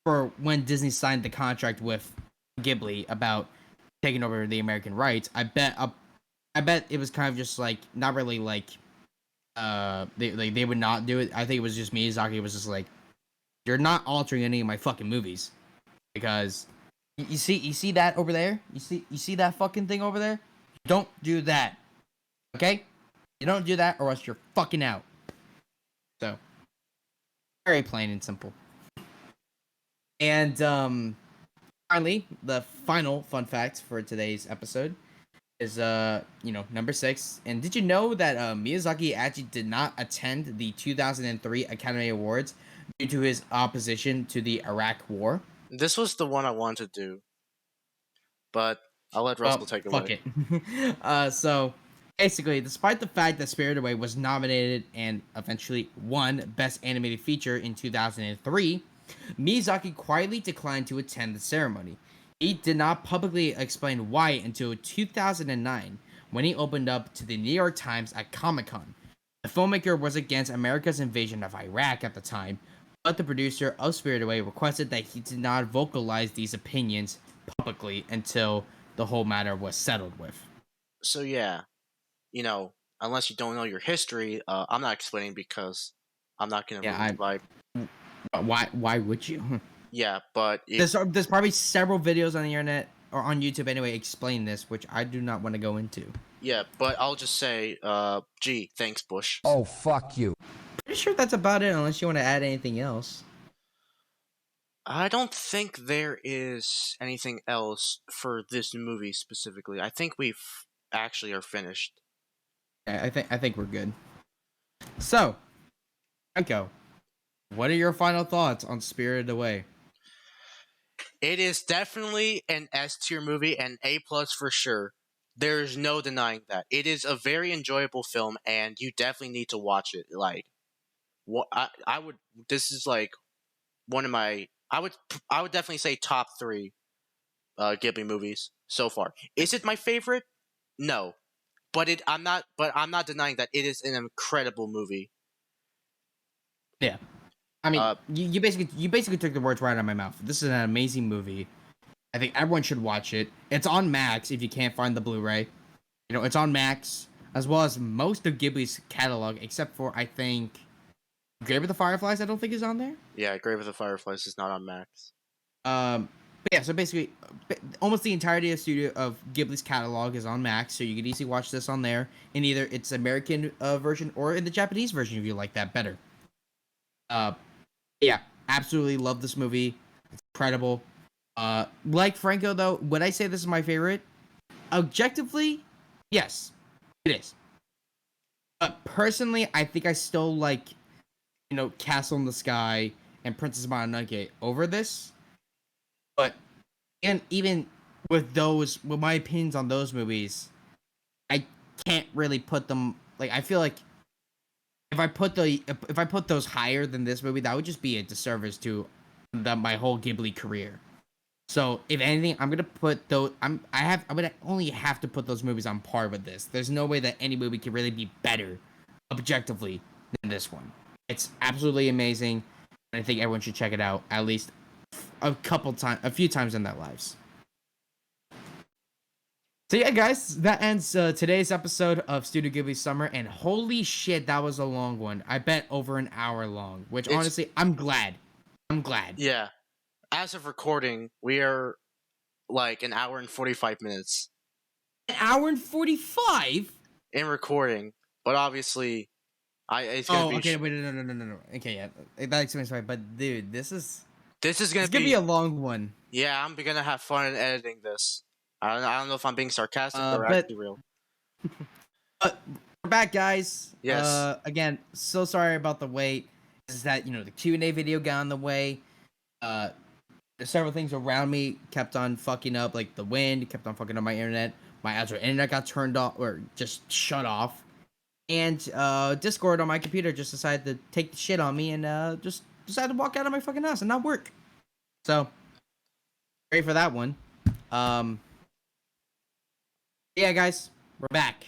for when Disney signed the contract with Ghibli about taking over the American rights, I bet it was kind of just like, not really like they would not do it. I think it was just Miyazaki was just like, you're not altering any of my fucking movies, because you see that over there? You see that fucking thing over there? Don't do that. Okay? You don't do that or else you're fucking out. So, very plain and simple. And finally, the final fun fact for today's episode is number 6. And did you know that Miyazaki actually did not attend the 2003 Academy Awards due to his opposition to the Iraq War? This was the one I wanted to do, but I'll let Russell take fuck away. it. So basically, despite the fact that Spirited Away was nominated and eventually won Best Animated Feature in 2003, Miyazaki quietly declined to attend the ceremony. He did not publicly explain why until 2009, when he opened up to the New York Times at Comic-Con. The filmmaker was against America's invasion of Iraq at the time, but the producer of Spirited Away requested that he did not vocalize these opinions publicly until the whole matter was settled with. So yeah, unless you don't know your history, I'm not explaining because I'm not gonna ruin the vibe. Why would you? Yeah, but There's probably several videos on the internet or on YouTube anyway explain this, which I do not want to go into. Yeah, but I'll just say, gee, thanks, Bush. Oh, fuck you. Pretty sure that's about it, unless you want to add anything else. I don't think there is anything else for this movie specifically. I think we've actually are finished. I think we're good. So, Franco, what are your final thoughts on Spirited Away? It is definitely an S tier movie and A plus for sure. There's no denying that. It is a very enjoyable film, and you definitely need to watch it. Like, what I would. This is like one of my. I would definitely say top 3 Ghibli movies so far. Is it my favorite? No, but I'm not. But I'm not denying that it is an incredible movie. Yeah. I mean, you basically took the words right out of my mouth. This is an amazing movie. I think everyone should watch it. It's on Max if you can't find the Blu-ray. You know, it's on Max, as well as most of Ghibli's catalog, except for, I think, Grave of the Fireflies, I don't think is on there. Yeah, Grave of the Fireflies is not on Max. But yeah, so basically, almost the entirety of Ghibli's catalog is on Max, so you can easily watch this on there, in either its American version or in the Japanese version if you like that better. Yeah, absolutely love this movie. It's incredible. Like Franco, though, would I say this is my favorite? Objectively, yes, it is. But personally, I think I still like, Castle in the Sky and Princess Mononoke over this. But, and even with my opinions on those movies, I can't really put them, like, I feel like if I put those higher than this movie, that would just be a disservice to my whole Ghibli career. So if anything, I'm gonna put those. I'm gonna only have to put those movies on par with this. There's no way that any movie can really be better, objectively, than this one. It's absolutely amazing, and I think everyone should check it out at least a few times in their lives. So yeah, guys, that ends today's episode of Studio Ghibli Summer, and holy shit, that was a long one. I bet over an hour long, which honestly, I'm glad. Yeah. As of recording, we are like an hour and 45 minutes. An hour and 45? In recording, but obviously, it's gonna be. Okay, wait, no. Okay, yeah, that explains why. But dude, this is gonna be a long one. Yeah, I'm gonna have fun in editing this. I don't know if I'm being sarcastic or but actually real. We're back, guys. Yes. Again, so sorry about the wait. Is that the Q&A video got in the way. Several things around me kept on fucking up, like the wind kept on fucking up my internet. My actual internet got turned off or just shut off, and Discord on my computer just decided to take the shit on me and just decided to walk out of my fucking house and not work. So, ready for that one. Yeah, guys, we're back.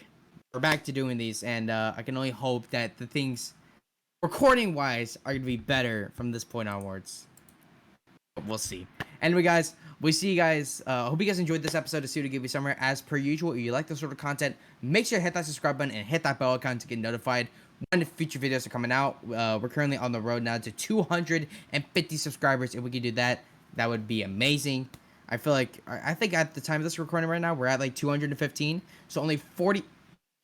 We're back to doing these, and I can only hope that the things, recording-wise, are going to be better from this point onwards. But we'll see. Anyway, guys, we see you guys. Hope you guys enjoyed this episode of Studio Ghibli Summer. As per usual, if you like this sort of content, make sure to hit that subscribe button and hit that bell icon to get notified when future videos are coming out. We're currently on the road now to 250 subscribers. If we could do that, that would be amazing. I feel like, I think at the time of this recording right now, we're at like 215. So only 40,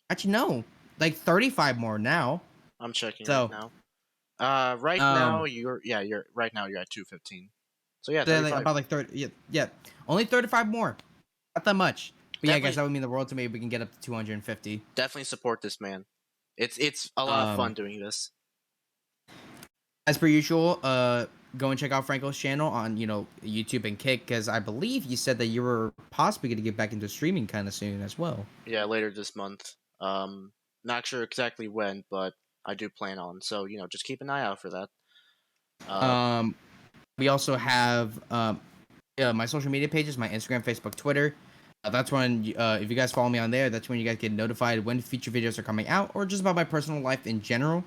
actually no, like 35 more now. I'm checking right now. Right now you're at 215. So yeah, 35. About like 30, yeah, only 35 more. Not that much. But yeah, guys, that would mean the world to me if we can get up to 250. Definitely support this man. It's a lot of fun doing this. As per usual, go and check out Franco's channel on, YouTube and Kick, because I believe you said that you were possibly going to get back into streaming kind of soon as well. Yeah, later this month. Not sure exactly when, but I do plan on. So, just keep an eye out for that. We also have my social media pages, my Instagram, Facebook, Twitter. That's when, if you guys follow me on there, that's when you guys get notified when future videos are coming out, or just about my personal life in general.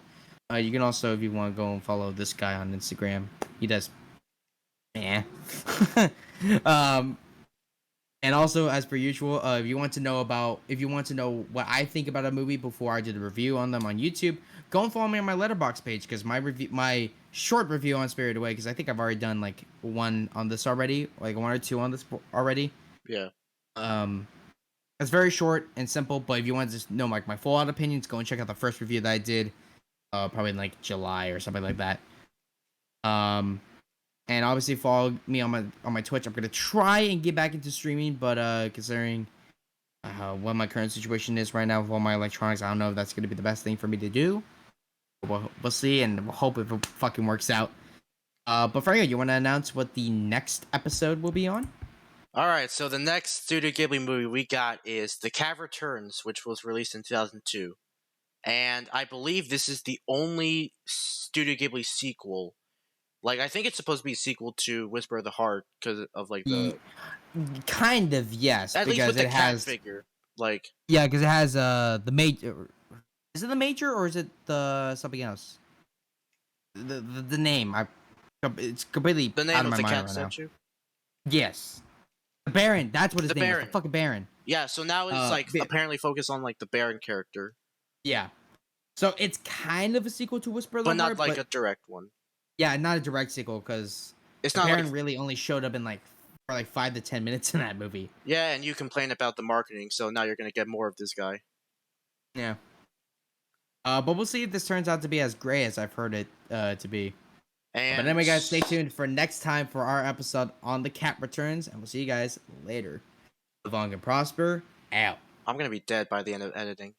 You can also, if you want to go and follow this guy on Instagram, he does. And also, as per usual, if you want to know what I think about a movie before I did a review on them on YouTube, go and follow me on my Letterboxd page, because my short review on Spirited Away, because I think I've already done like one on this already, like one or two on this already. Yeah. It's very short and simple, but if you want to just know my full out opinions, go and check out the first review that I did, probably in like July or something like that. And obviously follow me on my Twitch. I'm gonna try and get back into streaming, but considering what my current situation is right now with all my electronics, I don't know if that's gonna be the best thing for me to do. We'll see, and we'll hope it fucking works out. But Freya, you want to announce what the next episode will be on? All right, so the next Studio Ghibli movie we got is The Cat Returns, which was released in 2002. And I believe this is the only Studio Ghibli sequel. Like, I think it's supposed to be a sequel to Whisper of the Heart because of, like, the... Kind of, yes. At least because with the it cat has, figure. Like... Yeah, because it has the major... Is it the major, or is it the something else? The name, it's completely The out name of of my the mind cat right now. statue? Yes. The Baron, that's what his The name was. Baron. The fucking Baron. Yeah, so now it's, like, apparently focused on, like, the Baron character. Yeah. So it's kind of a sequel to Whisper of the But Heart, not, like, a direct one. yeah, not a direct sequel, because It's the not, Baron like... really only showed up in, like, for, like, 5 to 10 minutes in that movie. Yeah, and you complain about the marketing, so now you're gonna get more of this guy. Yeah. But we'll see if this turns out to be as great as I've heard it to be. And... But anyway, guys, stay tuned for next time for our episode on The Cat Returns, and we'll see you guys later. Live long and prosper. Out. I'm gonna be dead by the end of editing.